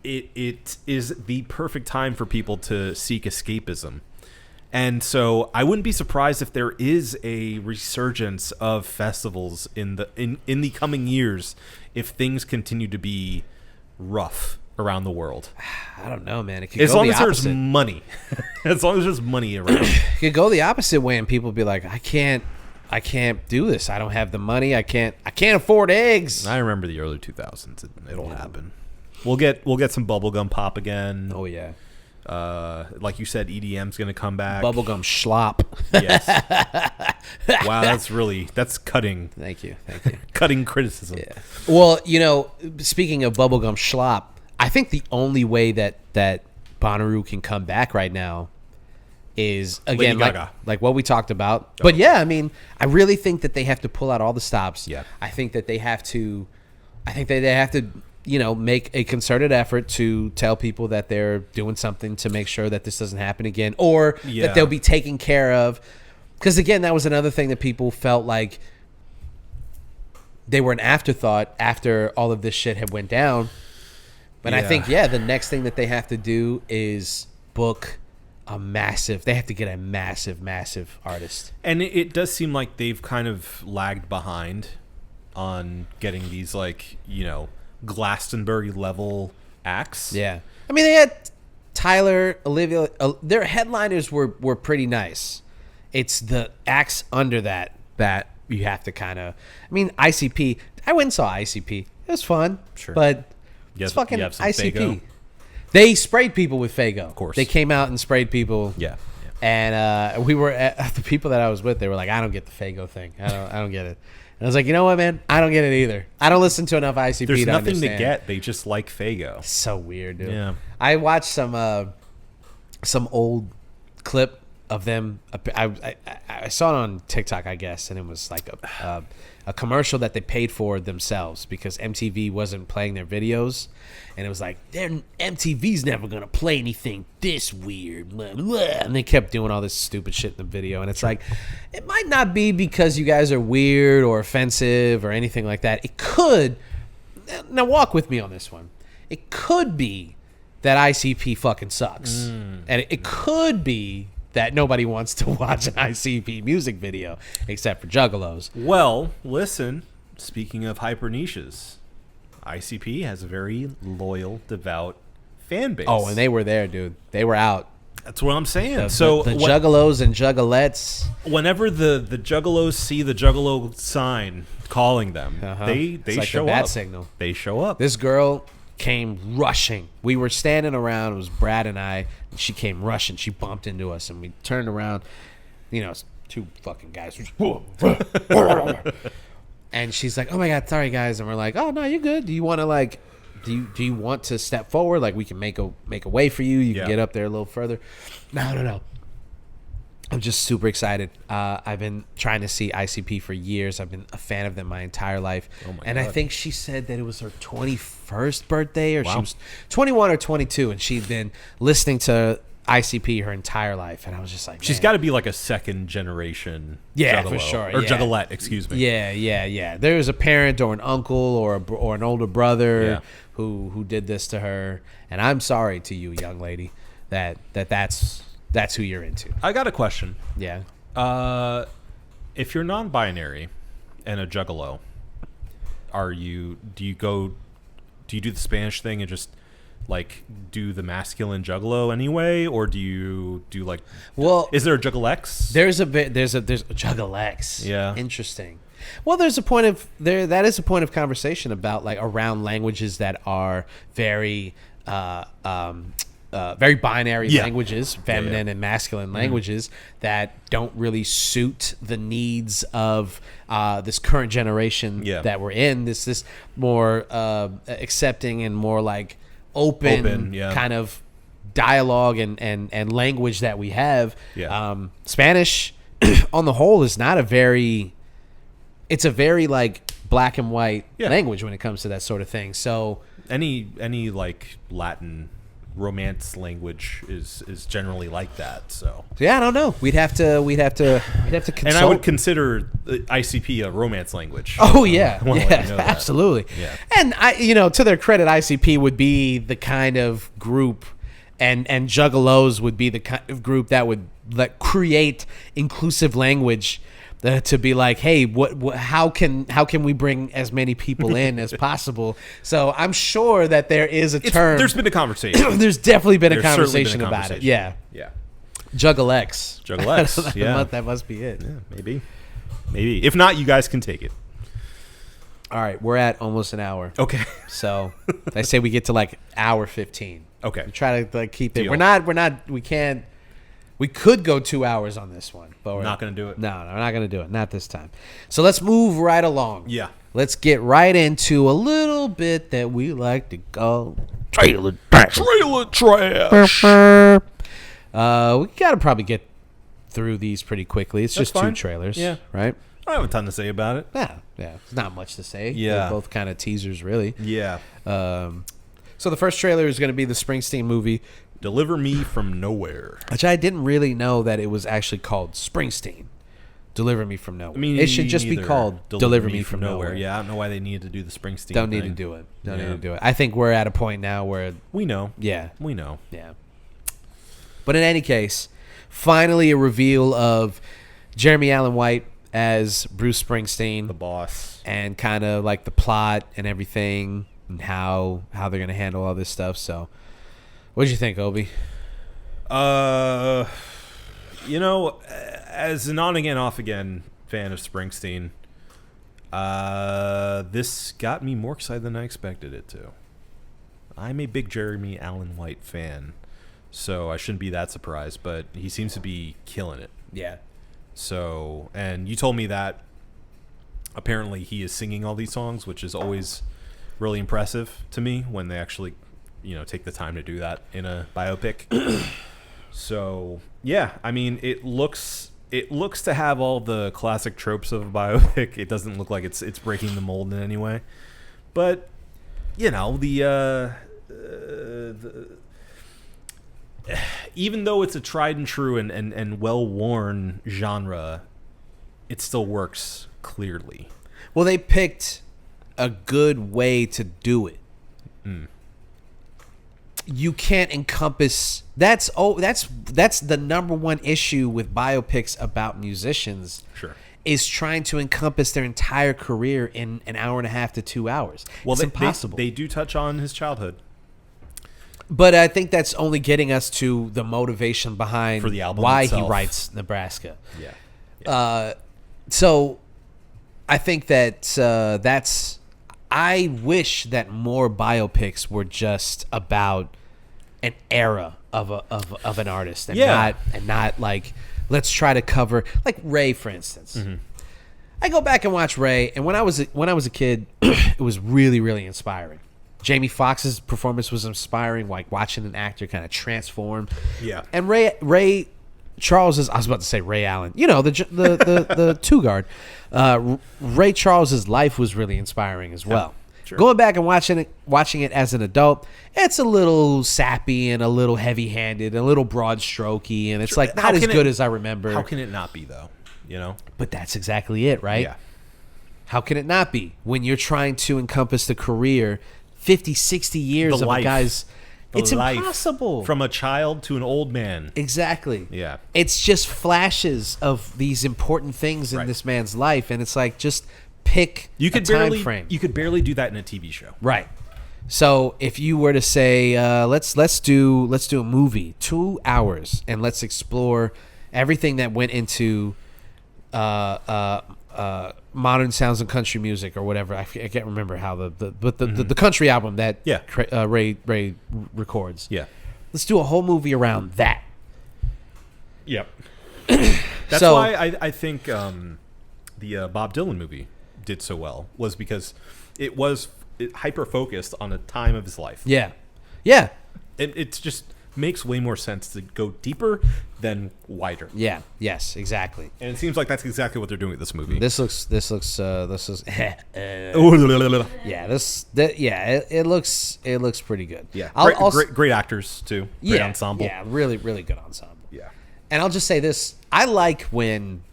It is the perfect time for people to seek escapism. And so I wouldn't be surprised if there is a resurgence of festivals in the coming years if things continue to be rough around the world. I don't know, man. It could as go long the as there's opposite. money. As long as there's money around. It could go the opposite way and people be like, I can't do this. I don't have the money. I can't afford eggs. I remember the early 2000s. It'll happen. We'll get some bubblegum pop again. Oh yeah. Like you said, EDM's going to come back. Bubblegum schlop. Yes. Wow, that's cutting. Thank you. Cutting criticism. Yeah. Well, speaking of bubblegum schlop, I think the only way that Bonnaroo can come back right now is again like what we talked about. Oh. But yeah, I mean, I really think that they have to pull out all the stops. Yeah. I think that they have to make a concerted effort to tell people that they're doing something to make sure that this doesn't happen again, or that they'll be taken care of. Because again, that was another thing that people felt like they were an afterthought after all of this shit had went down. But I think, the next thing that they have to do is book they have to get a massive artist. And it does seem like they've kind of lagged behind on getting these Glastonbury level acts. Yeah. I mean, they had Tyler, Olivia, their headliners were pretty nice. It's the acts under that you have to kind of, I mean, ICP, I went and saw ICP. It was fun. Sure. But it's fucking ICP. Faygo? They sprayed people with Faygo. Of course. They came out and sprayed people. Yeah. And we were the people that I was with, they were like, I don't get the Faygo thing. I don't get it. And I was like, you know what, man? I don't get it either. I don't listen to enough ICP There's to nothing understand. to get. They just like Fago. So weird, dude. Yeah. I watched some old clip of them. I saw it on TikTok, I guess, and it was like a commercial that they paid for themselves because MTV wasn't playing their videos, and it was like, MTV's never gonna play anything this weird, blah, blah. And they kept doing all this stupid shit in the video, and it's like, it might not be because you guys are weird or offensive or anything like that. It could. Now walk with me on this one. It could be that ICP fucking sucks, and it could be that nobody wants to watch an ICP music video except for juggalos. Well, listen, speaking of hyper niches, ICP has a very loyal, devout fan base. Oh, and they were there, dude. They were out. That's what I'm saying. The When- juggalos and juggalettes. whenever the juggalos see the juggalo sign calling them, they It's like show the bat up. signal. They show up. This girl came rushing. We were standing around. It was Brad and I. And she came rushing. She bumped into us, and we turned around. You know, it's two fucking guys. And she's like, "Oh my god, sorry guys." And we're like, "Oh no, you're good. Do you want to do you want to step forward? Like we can make a way for you. You can get up there a little further." No. I'm just super excited. I've been trying to see ICP for years. I've been a fan of them my entire life. Oh my and God. I think she said that it was her 21st birthday, or she was 21 or 22, and she'd been listening to ICP her entire life. And I was just like, She's man. got to be like a second generation Yeah, juggalo, for sure, or yeah. juggalette, excuse me. Yeah. There was a parent or an uncle or an older brother Yeah. who did this to her. And I'm sorry to you, young lady, that's who you're into. I got a question. Yeah. If you're non-binary and a juggalo, do you do the Spanish thing and just like do the masculine juggalo anyway, or do you do like? Well, Is there a juggalex? there's a juggalex. Yeah. Interesting. Well, that is a point of conversation about like around languages that are very very binary Yeah. languages, feminine and masculine languages that don't really suit the needs of this current generation that we're in. This more accepting and more like open kind of dialogue and language that we have. Spanish, on the whole, is not a very. It's a very like black and white language when it comes to that sort of thing. So any like Latin romance language is generally like that. So yeah, I don't know. We'd have to consult. and I would consider ICP a romance language. Oh yeah, I wanna let you know that. absolutely. Yeah. And to their credit, ICP would be the kind of group, and Juggalos would be the kind of group that would create inclusive language. To be like, hey, how can we bring as many people in as possible? So I'm sure that there is a term. There's been a conversation. There's definitely been a There's certainly conversation been a about it. conversation. Yeah, Yeah. Juggalex. Juggalex, yeah. That must be it. Yeah, maybe. If not, you guys can take it. All right, we're at almost an hour. Okay. So I say we get to like hour 15. Okay. We try to like keep it. Deal. We can't. We could go 2 hours on this one, but we're Not gonna do it. No, we're not gonna do it. Not this time. So let's move right along. Yeah. Let's get right into a little bit that we like to call trailer trash. We gotta probably get through these pretty quickly. It's That's just fine. 2 trailers. Yeah. Right? I have a ton to say about it. Yeah. There's not much to say. Yeah. They're both kind of teasers, really. Yeah. So the first trailer is going to be the Springsteen movie, Deliver Me from Nowhere. which I didn't really know that it was actually called Springsteen. Deliver Me from Nowhere. I mean, it should just be neither. called Deliver Me from Nowhere. Yeah, I don't know why they needed to do the Springsteen Don't need thing. to do it. Don't Yeah. need to do it. I think we're at a point now where, We know. yeah. We know. But in any case, finally a reveal of Jeremy Allen White as Bruce Springsteen. The boss. And kind of like the plot and everything and how they're going to handle all this stuff. So what did you think, Obi? As an on again, off again fan of Springsteen, this got me more excited than I expected it to. I'm a big Jeremy Allen White fan, so I shouldn't be that surprised, but he seems to be killing it. Yeah. So, and you told me that apparently he is singing all these songs, which is always really impressive to me when they actually, take the time to do that in a biopic. So yeah, I mean, it looks to have all the classic tropes of a biopic. It doesn't look like it's breaking the mold in any way, but the even though it's a tried and true and well-worn genre, it still works clearly. Well, they picked a good way to do it. You can't encompass that's the number one issue with biopics about musicians. Sure. Is trying to encompass their entire career in an hour and a half to 2 hours. Well, it's impossible. They do touch on his childhood. But I think that's only getting us to the motivation behind For the album why itself. he writes Nebraska. Yeah. So I think that I wish that more biopics were just about an era of an artist and not like let's try to cover like Ray, for instance. Mm-hmm. I go back and watch Ray, and when I was a kid, it was really, really inspiring. Jamie Foxx's performance was inspiring, like watching an actor kind of transform. Yeah. And Ray Charles's, I was about to say Ray Allen, the two guard. Ray Charles's life was really inspiring as well. Sure. Going back and watching it as an adult, it's a little sappy and a little heavy-handed, and a little broad-strokey, and it's like not as good as I remember. How can it not be though? But that's exactly it, right? Yeah. How can it not be when you're trying to encompass the career, 50, 60 years of a guy's... It's impossible. From a child to an old man. Exactly. Yeah. It's just flashes of these important things in this man's life, and it's like just pick a time frame. You could barely do that in a TV show. Right. So if you were to say, let's do a movie, 2 hours, and let's explore everything that went into modern sounds of country music or whatever. I can't remember how the country album that Ray records. Yeah. Let's do a whole movie around that. Yep. That's why I think the Bob Dylan movie did so well, was because it was hyper focused on a time of his life. Yeah. Yeah. It just makes way more sense to go deeper than wider. Yeah. Yes. Exactly. And it seems like that's exactly what they're doing with this movie. This looks. yeah. It looks pretty good. Yeah. Great actors too. Great ensemble. Yeah. Really, really good ensemble. Yeah. And I'll just say this: I like when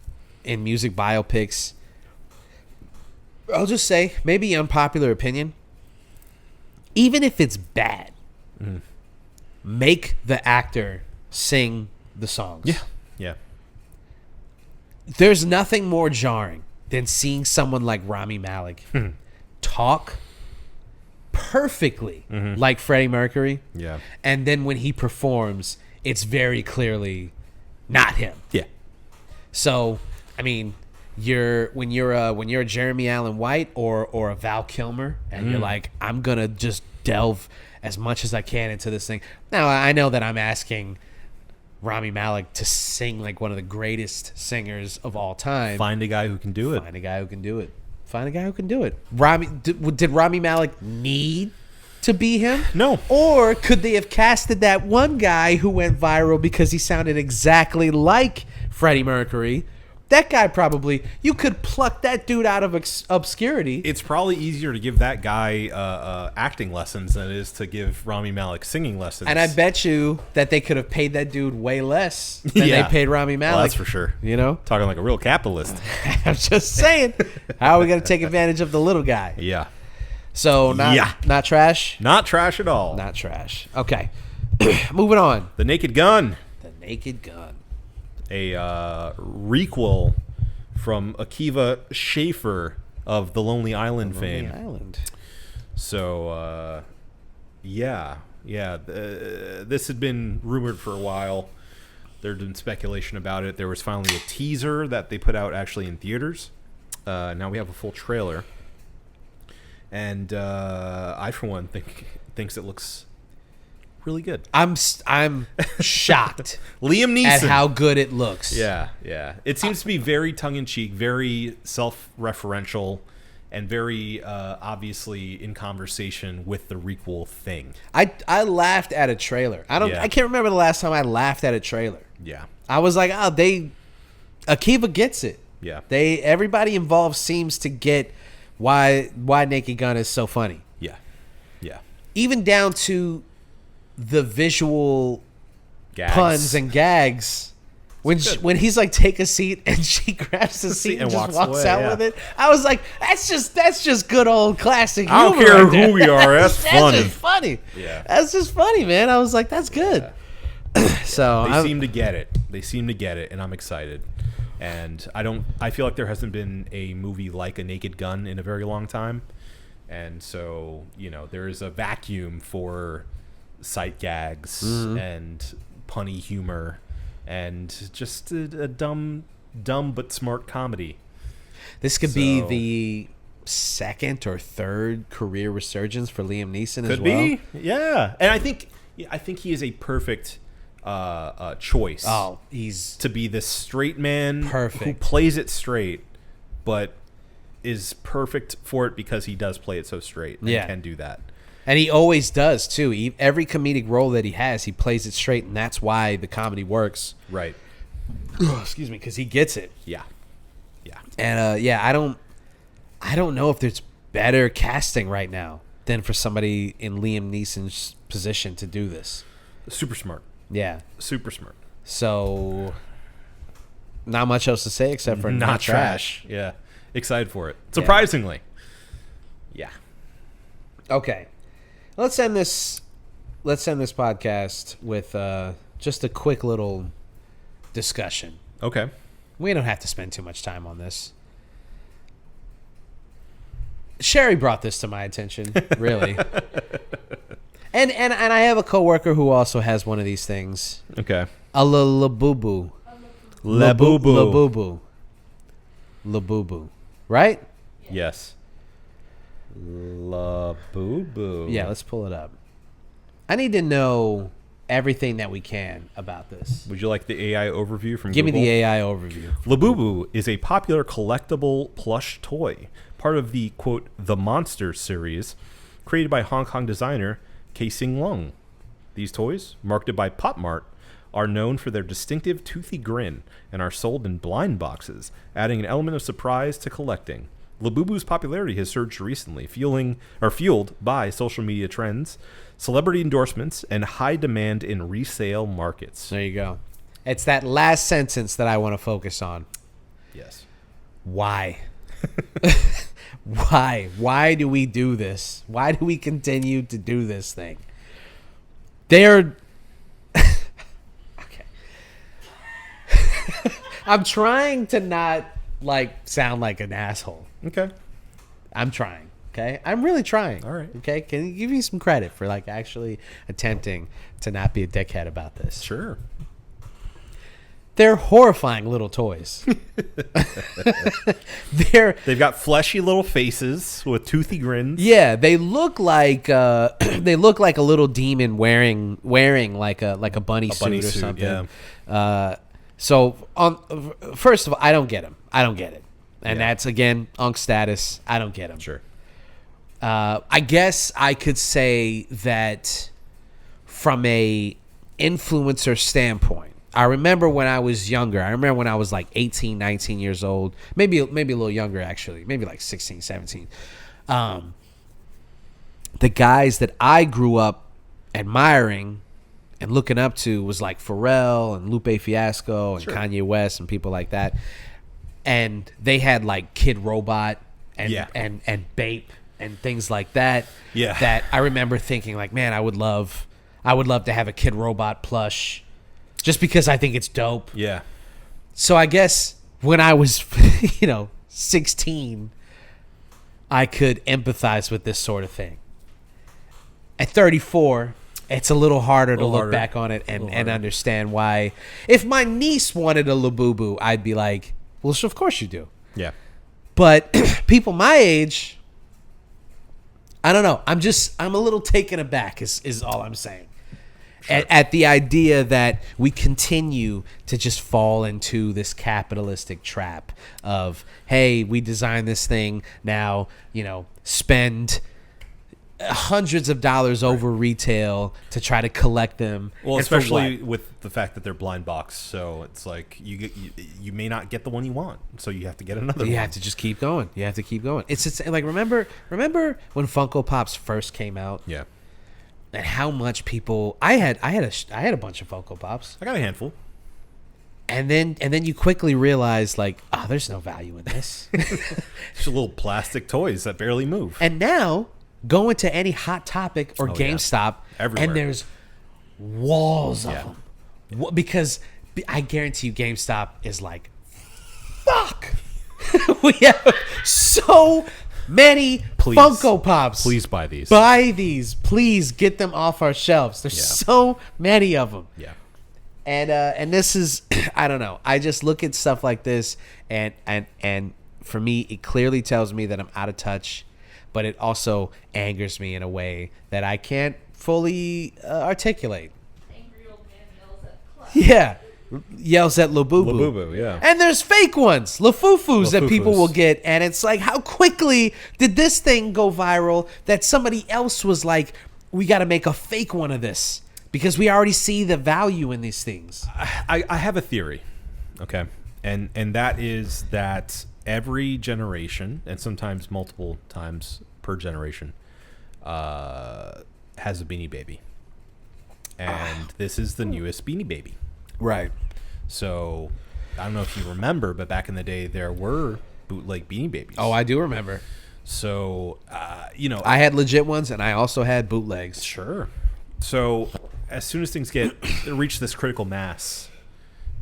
in music biopics. I'll just say, maybe unpopular opinion. Even if it's bad, make the actor sing the songs. Yeah. Yeah. There's nothing more jarring than seeing someone like Rami Malek talk perfectly like Freddie Mercury. Yeah. And then when he performs, it's very clearly not him. Yeah. So, I mean, when you're a Jeremy Allen White or a Val Kilmer, and you're like, I'm gonna just delve as much as I can into this thing. Now I know that I'm asking Rami Malek to sing like one of the greatest singers of all time. Find a guy who can do it. Find a guy who can do it. Did Rami Malek need to be him? No. Or could they have casted that one guy who went viral because he sounded exactly like Freddie Mercury? That guy probably, you could pluck that dude out of obscurity. It's probably easier to give that guy acting lessons than it is to give Rami Malek singing lessons. And I bet you that they could have paid that dude way less than they paid Rami Malek. Well, that's for sure. Talking like a real capitalist. I'm just saying. How are we going to take advantage of the little guy? Yeah. So, not trash? Not trash at all. Not trash. Okay. Moving on. The Naked Gun. The Naked Gun. A requel from Akiva Schaffer of the Lonely Island fame. So, this had been rumored for a while. There had been speculation about it. There was finally a teaser that they put out actually in theaters. Now we have a full trailer. And I, for one, thinks it looks really good. I'm shocked Liam Neeson. at how good it looks. Yeah. It seems to be very tongue-in-cheek, very self-referential, and very obviously in conversation with the Requel thing. I laughed at a trailer. I can't remember the last time I laughed at a trailer. Yeah. I was like, Akiva gets it. Yeah. Everybody involved seems to get why Naked Gun is so funny. Yeah. Even down to the visual Gags. puns and gags. When he's like, take a seat, and she grabs the seat and just walks away, out with it. I was like, that's just good old classic humor. I don't care right there. who we are. That's funny. That's just funny. Yeah. That's just funny, man. I was like, that's good. So They seem to get it. And I'm excited. And I feel like there hasn't been a movie like A Naked Gun in a very long time. And so, there is a vacuum for sight gags and punny humor and just a dumb but smart comedy. This could be the second or third career resurgence for Liam Neeson as well. Could be, yeah. And I think he is a perfect choice. Oh, he's to be this straight man perfect. Who plays it straight, but is perfect for it because he does play it so straight and can do that. And he always does, too. Every comedic role that he has, he plays it straight, and that's why the comedy works. Right. Excuse me, because he gets it. Yeah. And, I don't know if there's better casting right now than for somebody in Liam Neeson's position to do this. Super smart. Yeah. Super smart. So, not much else to say except for not trash. Yeah. Excited for it. Surprisingly. Yeah. Okay. Let's end this podcast with just a quick little discussion. Okay. We don't have to spend too much time on this. Sherry brought this to my attention, really. and I have a coworker who also has one of these things. Okay. A Labubu. Labubu. Right? Yes. Labubu. Yeah, let's pull it up. I need to know everything that we can about this. Would you like the AI overview from Give Google? me the AI overview. Labubu is a popular collectible plush toy, part of the, quote, The Monster series, created by Hong Kong designer Kaising Lung. These toys, marketed by Pop Mart, are known for their distinctive toothy grin and are sold in blind boxes, adding an element of surprise to collecting. Labubu's popularity has surged recently, fueled by social media trends, celebrity endorsements, and high demand in resale markets. There you go. It's that last sentence that I want to focus on. Yes. Why? Why? Why do we do this? Why do we continue to do this thing? They're... Okay. I'm trying to not, sound like an asshole. Okay. I'm trying. Okay? I'm really trying. All right. Okay? Can you give me some credit for, actually attempting to not be a dickhead about this? Sure. They're horrifying little toys. They've got fleshy little faces with toothy grins. Yeah, they look like a little demon wearing like a bunny suit or something. Yeah. So first of all, I don't get them. I don't get it, and that's again Unk status. I don't get them. Sure. I guess I could say that from a influencer standpoint. I remember when I was younger. I remember when I was 18, 19 years old. Maybe a little younger, actually. Maybe 16, 17. The guys that I grew up admiring and looking up to was Pharrell and Lupe Fiasco and Sure. Kanye West and people like that. And they had Kid Robot and Bape and things like that. Yeah. That I remember thinking man, I would love to have a Kid Robot plush. Just because I think it's dope. Yeah. So I guess when I was, 16, I could empathize with this sort of thing. At 34, it's a little harder to look back on it and understand why. If my niece wanted a Labubu, I'd be like, well, of course you do. Yeah. But people my age, I don't know. I'm a little taken aback is all I'm saying. at the idea that we continue to just fall into this capitalistic trap of, hey, we designed this thing, now, spend hundreds of dollars over retail to try to collect them. Well, And for especially what? with the fact that they're blind box, so it's like you may not get the one you want, so you have to get another. You one. have to just keep going. You have to keep going. It's like remember when Funko Pops first came out, Yeah, and how much people I had a bunch of Funko Pops, I got a handful. and then you quickly realize like, oh, there's no value in this. Just little plastic toys that barely move. And now go into any Hot Topic or yeah. GameStop, Everywhere. and there's walls of Yeah. them. Because I guarantee you, GameStop is like, fuck. We have so many Please. Funko Pops. Please buy these. Buy these. Please get them off our shelves. There's Yeah. so many of them. Yeah. And this is, I don't know. I just look at stuff like this, and for me, it clearly tells me that I'm out of touch, but it also angers me in a way that I can't fully articulate. Angry old man yells at Club. Yeah, yells at Labubu. Labubu, yeah. And there's fake ones, Lafufus, that people Lafufus. will get, and it's like, how quickly did this thing go viral that somebody else was like, we got to make a fake one of this because we already see the value in these things. I have a theory, okay, and that is that every generation, and sometimes multiple times per generation, has a Beanie Baby, and this is the newest Beanie Baby. Right. So I don't know if you remember, but back in the day there were bootleg Beanie Babies. Oh, I do remember. So I had legit ones, and I also had bootlegs. Sure. So as soon as things reach this critical mass,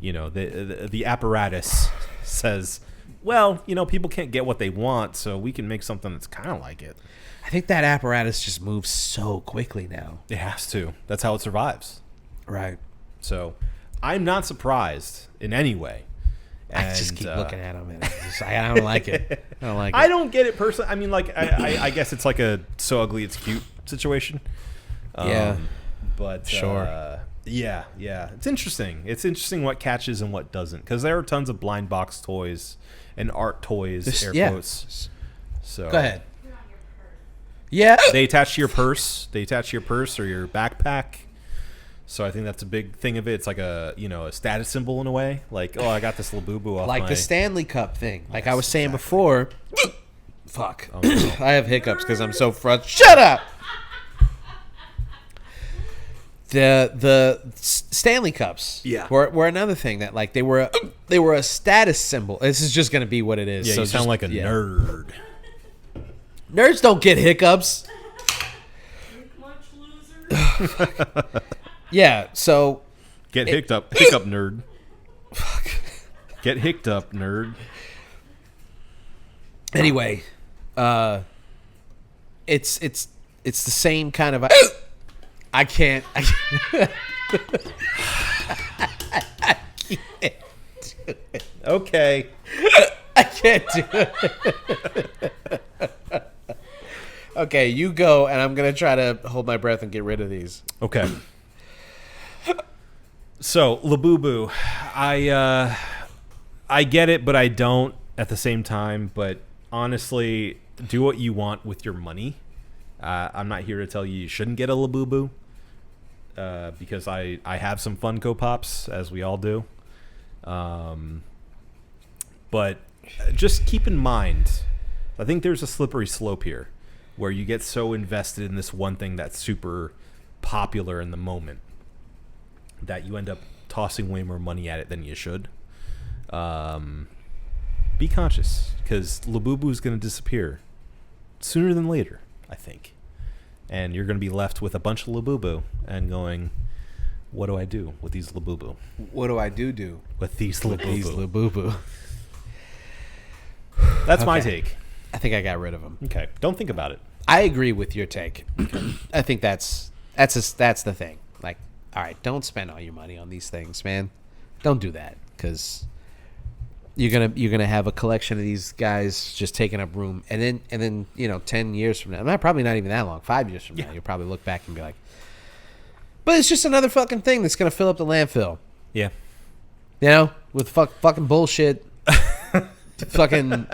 the apparatus says, well, people can't get what they want, so we can make something that's kind of like it. I think that apparatus just moves so quickly now. It has to. That's how it survives. Right. So I'm not surprised in any way. I just keep looking at them, and I don't like it. I don't like it. I don't get it personally. I mean, like, I guess it's like a so ugly it's cute situation. Yeah. But Sure. Yeah. It's interesting. It's interesting what catches and what doesn't, because there are tons of blind box toys and art toys, air quotes. So Go ahead. Put on your purse. Yeah. They attach to your purse. They attach to your purse or your backpack. So I think that's a big thing of it. It's like a status symbol in a way. Like, oh, I got this Labubu off Like my... the Stanley Cup thing. Like I Yes, was saying exactly. before. Fuck. Oh, no. I have hiccups because I'm so frustrated. Shut up. The Stanley Cups, Yeah. were another thing that like they were a status symbol. This is just gonna be what it is. Yeah, so you sound just- like a yeah. nerd. Nerds don't get hiccups. Much loser. Yeah. So Get hicked up. Hiccup nerd. Get hicked up, nerd. anyway, it's the same kind of. I can't. I can't do it. Okay. I can't do it. Okay, you go, and I'm gonna try to hold my breath and get rid of these. Okay. So, Labubu, I get it, but I don't at the same time. But honestly, do what you want with your money. I'm not here to tell you shouldn't get a Labubu, because I have some Funko Pops, as we all do. But just keep in mind, I think there's a slippery slope here where you get so invested in this one thing that's super popular in the moment that you end up tossing way more money at it than you should. Be conscious, because Labubu is going to disappear sooner than later, I think. And you're going to be left with a bunch of Labubu and going, what do I do with these Labubu? What do I do With these with these Labubu. Labubu? That's my Okay. take. I think I got rid of them. Okay. Don't think about it. I agree with your take. I think that's the thing. Like, all right, don't spend all your money on these things, man. Don't do that, because you're gonna have a collection of these guys just taking up room, and then 10 years from now, probably not even that long, 5 years from now, you'll probably look back and be like, But it's just another fucking thing that's gonna fill up the landfill. Yeah. You know, with fucking bullshit. Fucking.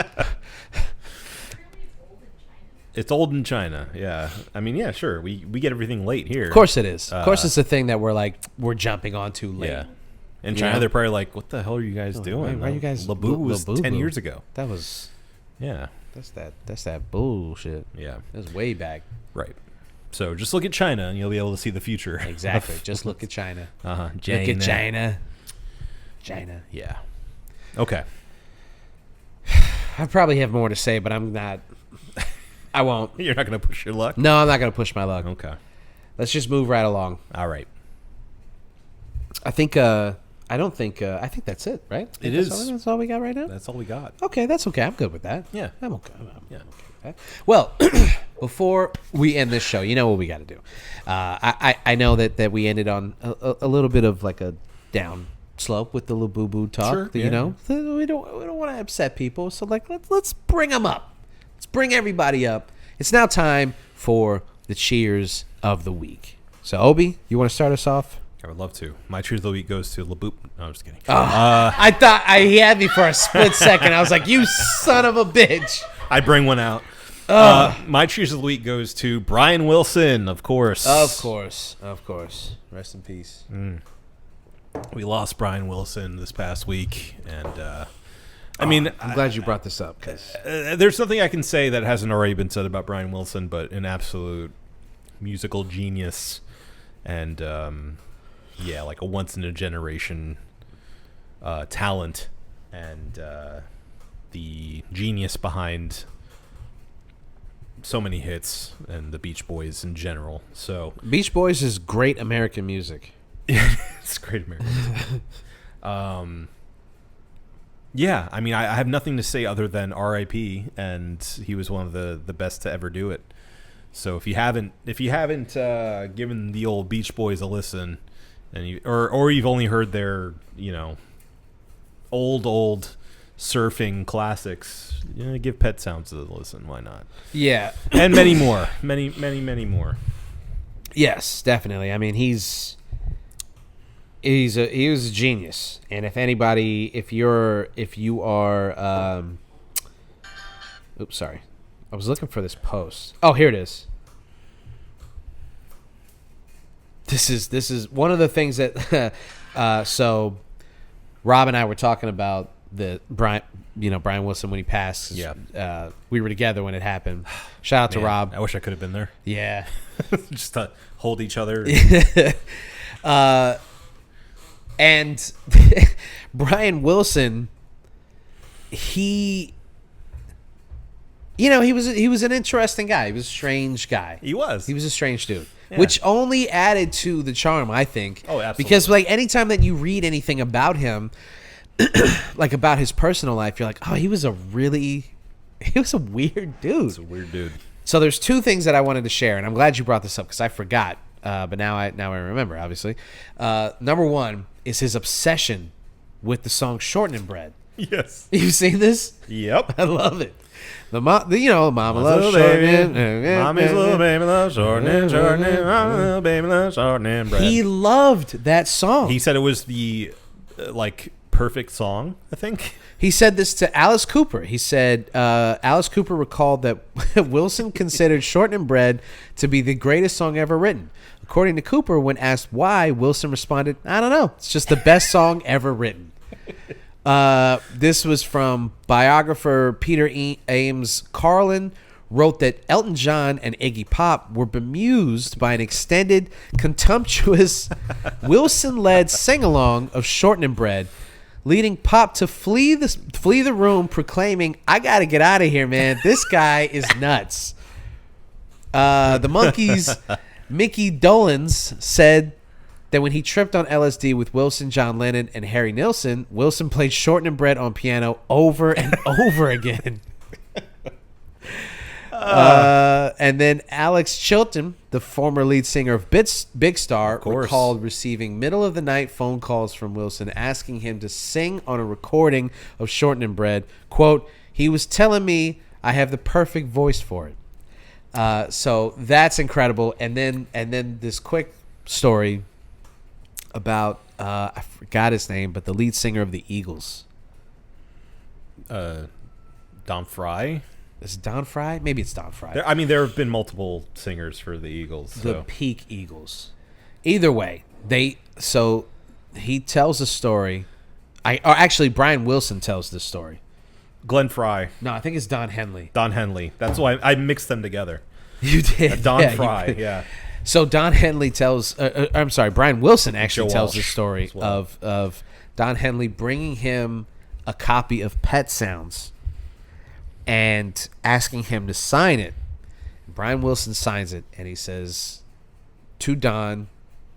It's old in China. Yeah. I mean, yeah, sure. We get everything late here. Of course it is. Of course, it's a thing that we're jumping onto late. Yeah. In China, they're probably like, "What the hell are you guys doing? Why are you guys Labubu was Labubu? 10 years ago." That was. Yeah. That's that bullshit. Yeah. That was way back. Right. So just look at China, and you'll be able to see the future. Exactly. Just look at China. Uh-huh. Look at China. China. Yeah. Okay. I probably have more to say, but I'm not. I won't. You're not going to push your luck? No, I'm not going to push my luck. Okay. Let's just move right along. All right. I think. I think that's it, right? It That's is. that's all we got right now. That's all we got. Okay, that's okay. I'm good with that. Yeah. I'm okay. I'm Yeah. okay with that. Well, before we end this show, you know what we got to do. I know that we ended on a little bit of like a down slope with the Labubu talk. Sure, You yeah. know, we don't want to upset people. So like, let's bring them up. Let's bring everybody up. It's now time for the cheers of the week. So Obi, you want to start us off? I would love to. My cheers of the week goes to Labubu. No, I'm just kidding. I thought he had me for a split second. I was like, you son of a bitch. I bring one out. My cheers of the week goes to Brian Wilson, of course. Of course. Rest in peace. We lost Brian Wilson this past week, and I mean, I'm glad you brought this up because there's something I can say that hasn't already been said about Brian Wilson, but an absolute musical genius, and yeah, like a once in a generation talent, and the genius behind so many hits and the Beach Boys in general. So Beach Boys is great American music. it's great American. Yeah, I mean, I have nothing to say other than R.I.P. and he was one of the best to ever do it. So if you haven't given the old Beach Boys a listen, and or you've only heard their old surfing classics, give Pet Sounds a listen. Why not? Yeah, And many more, many more. yes, definitely. I mean, he was a genius, and if you are, oops, sorry, I was looking for this post. Oh, here it is. This is one of the things that, so Rob and I were talking about the Brian Wilson when he passed. Yeah. We were together when it happened. Shout out to Man, Rob. I wish I could have been there. Yeah. Just to hold each other. And Brian Wilson, he was an interesting guy. He was a strange guy. He was a strange dude, Yeah. which only added to the charm, I think. Oh, absolutely. Because like anytime that you read anything about him, like about his personal life, you're like, oh, he was a weird dude. He's a weird dude. So there's two things that I wanted to share, and I'm glad you brought this up because I forgot. But now I remember, obviously. Number one is his obsession with the song "Shortening Bread." Yes. You seen this? Yep. I love it. The mama loves shortening. Mommy's little baby loves shortening. Mommy's little baby loves shortening bread. He loved that song. He said it was the perfect song, I think. He said this to Alice Cooper. He said Alice Cooper recalled that Wilson considered Shortening Bread to be the greatest song ever written. According to Cooper, when asked why, Wilson responded, I don't know. It's just the best song ever written. This was from biographer Peter Ames Carlin, wrote that Elton John and Iggy Pop were bemused by an extended, contemptuous, Wilson-led sing-along of Shortening Bread, leading Pop to flee the room, proclaiming, I got to get out of here, man. This guy is nuts. The Monkees' Mickey Dolenz said that when he tripped on LSD with Wilson, John Lennon, and Harry Nilsson, Wilson played Shortening Bread on piano over and over again. And then Alex Chilton, the former lead singer of Big Star, recalled receiving middle-of-the-night phone calls from Wilson asking him to sing on a recording of Shortening Bread. Quote, he was telling me I have the perfect voice for it. So that's incredible. And then this quick story about I forgot his name, but the lead singer of the Eagles. Don Fry. Is it Don Fry? Maybe it's Don Fry. There have been multiple singers for the Eagles. The So. peak Eagles. Either way, he tells a story. Or actually, Brian Wilson tells this story. Glenn Fry, No, I think it's Don Henley. Don Henley. That's why I mixed them together. You did. Don Yeah, you Fry, could. yeah. So Don Henley tells. I'm sorry, Brian Wilson actually Joe tells the Walsh story as well. of Don Henley bringing him a copy of Pet Sounds and asking him to sign it. Brian Wilson signs it, and he says, "To Don,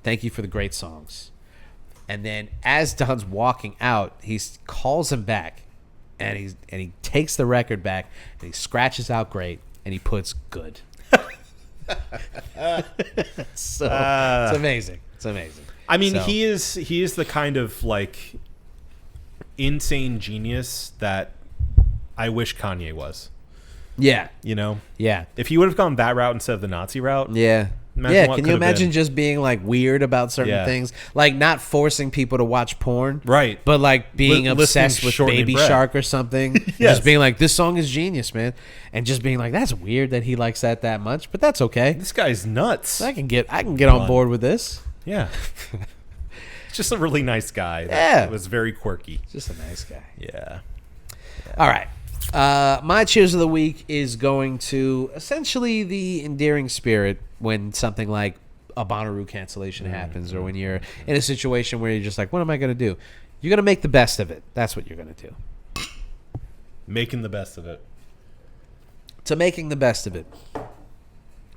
thank you for the great songs." And then as Don's walking out, he calls him back, and he takes the record back, and he scratches out great, and he puts good. So it's amazing. It's amazing. I mean, So- he is the kind of like insane genius that I wish Kanye was. Yeah, You know, yeah, if he would have gone that route instead of the Nazi route, yeah. Imagine Yeah, what can you could've imagine been. just being like weird about certain Yeah. things, like not forcing people to watch porn, Right. But like being Listening obsessed with shortening Baby bread. Shark or something, Yes. just being like, this song is genius, man, and just being like, that's weird that he likes that much, but that's okay. this guy's nuts. I can get on board with this. Yeah. Just a really nice guy. Yeah. Was very quirky. Just a nice guy. Yeah. All right. My cheers of the week is going to essentially the endearing spirit when something like a Bonnaroo cancellation happens, or when you're in a situation where you're just like, what am I going to do? You're going to make the best of it. That's what you're going to do. Making the best of it. To making the best of it.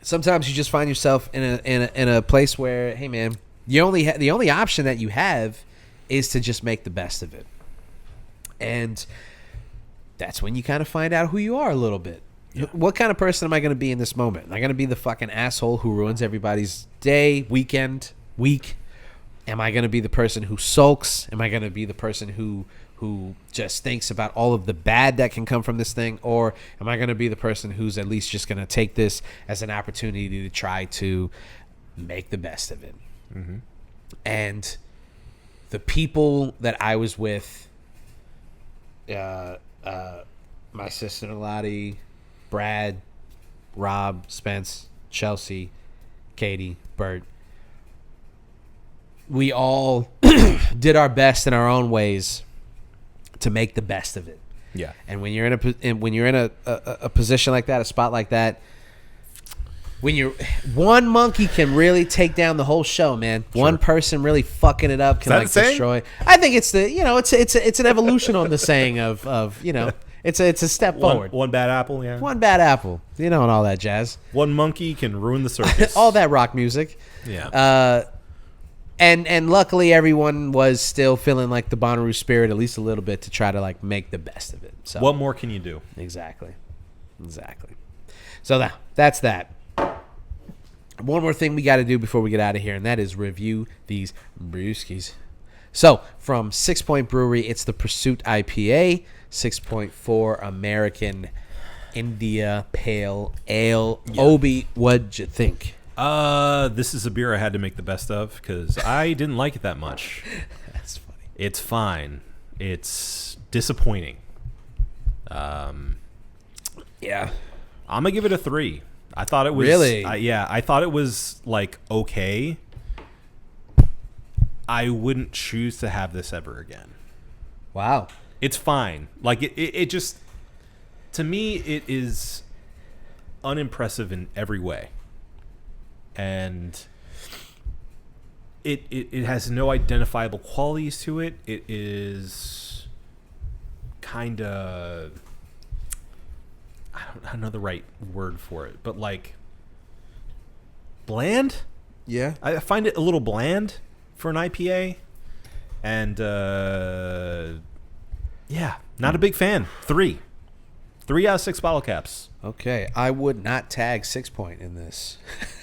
Sometimes you just find yourself in a place where, hey man, the only option that you have is to just make the best of it. And that's when you kind of find out who you are a little bit. Yeah. What kind of person am I going to be in this moment? Am I going to be the fucking asshole who ruins everybody's day, weekend, week? Am I going to be the person who sulks? Am I going to be the person who just thinks about all of the bad that can come from this thing? Or am I going to be the person who's at least just going to take this as an opportunity to try to make the best of it? Mm-hmm. And the people that I was with, my sister Lottie, Brad, Rob, Spence, Chelsea, Katie, Bert, we all did our best in our own ways to make the best of it. Yeah. And when you're in a position like that, a spot like that, when you're one monkey can really take down the whole show, man. Sure. One person really fucking it up can that like a saying? destroy. I think it's it's an evolution on the saying of it's a step forward. One bad apple, yeah. One bad apple, and all that jazz, One monkey can ruin the circus. all that rock music. Yeah. And luckily everyone was still feeling like the Bonnaroo spirit at least a little bit to try to like make the best of it. So What more can you do? Exactly. So that's that. One more thing we got to do before we get out of here, and that is review these brewskis. So from Sixpoint Brewery, it's the Pursuit IPA, 6.4 American India Pale Ale. Yeah. Obi, what'd you think? This is a beer I had to make the best of because I didn't like it that much. That's funny. It's fine. It's disappointing. Yeah. I'm gonna give it a 3. I thought it was Really? I thought it was like okay. I wouldn't choose to have this ever again. Wow. It's fine. Like it just, to me, it is unimpressive in every way, and it has no identifiable qualities to it. It is kind of, I don't know the right word for it, but like bland. Yeah. I find it a little bland for an IPA, and yeah, not a big fan. 3. 3 out of 6 bottle caps. Okay, I would not tag Sixpoint in this.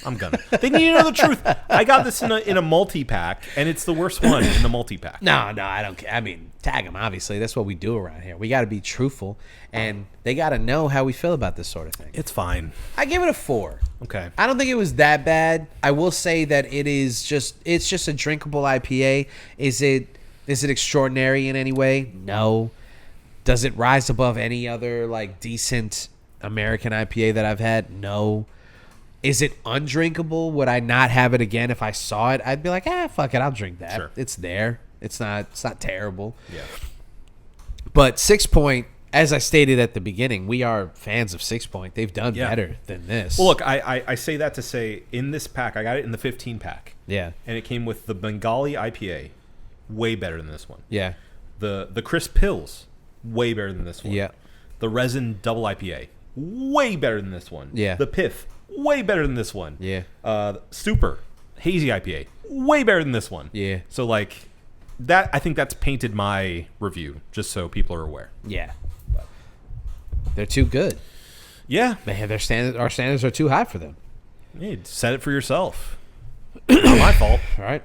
I'm gonna. They need to know the truth. I got this in a multi-pack, and it's the worst one in the multi-pack. No, I don't care. I mean, tag them, obviously. That's what we do around here. We got to be truthful, and they got to know how we feel about this sort of thing. It's fine. I give it a 4. Okay. I don't think it was that bad. I will say that it's just a drinkable IPA. Is it extraordinary in any way? No. Does it rise above any other like decent American IPA that I've had? No. Is it undrinkable? Would I not have it again if I saw it? I'd be like, fuck it, I'll drink that. Sure. It's there. It's not terrible. Yeah. But Sixpoint, as I stated at the beginning, we are fans of Sixpoint. They've done Yeah. better than this. Well, look, I say that to say in this pack, I got it in the 15 pack. Yeah. And it came with the Bengali IPA, way better than this one. Yeah. The Crisp Pills, way better than this one. Yeah. The Resin Double IPA, way better than this one. Yeah. The Piff, way better than this one. Yeah. Super Hazy IPA, way better than this one. Yeah. So like that, I think that's painted my review, just so people are aware. Yeah. They're too good. Yeah. Man, our standards are too high for them. Hey, set it for yourself. Not my fault. All right.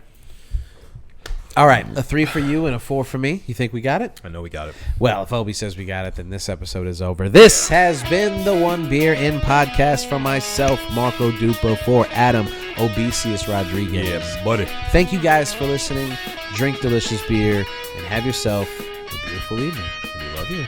All right. A 3 for you and a 4 for me. You think we got it? I know we got it. Well, if Obi says we got it, then this episode is over. This has been the One Beer In podcast from myself, Marco Dupo, for Adam Obesius Rodriguez. Yeah, buddy. Thank you guys for listening. Drink delicious beer and have yourself a beautiful evening. We love you.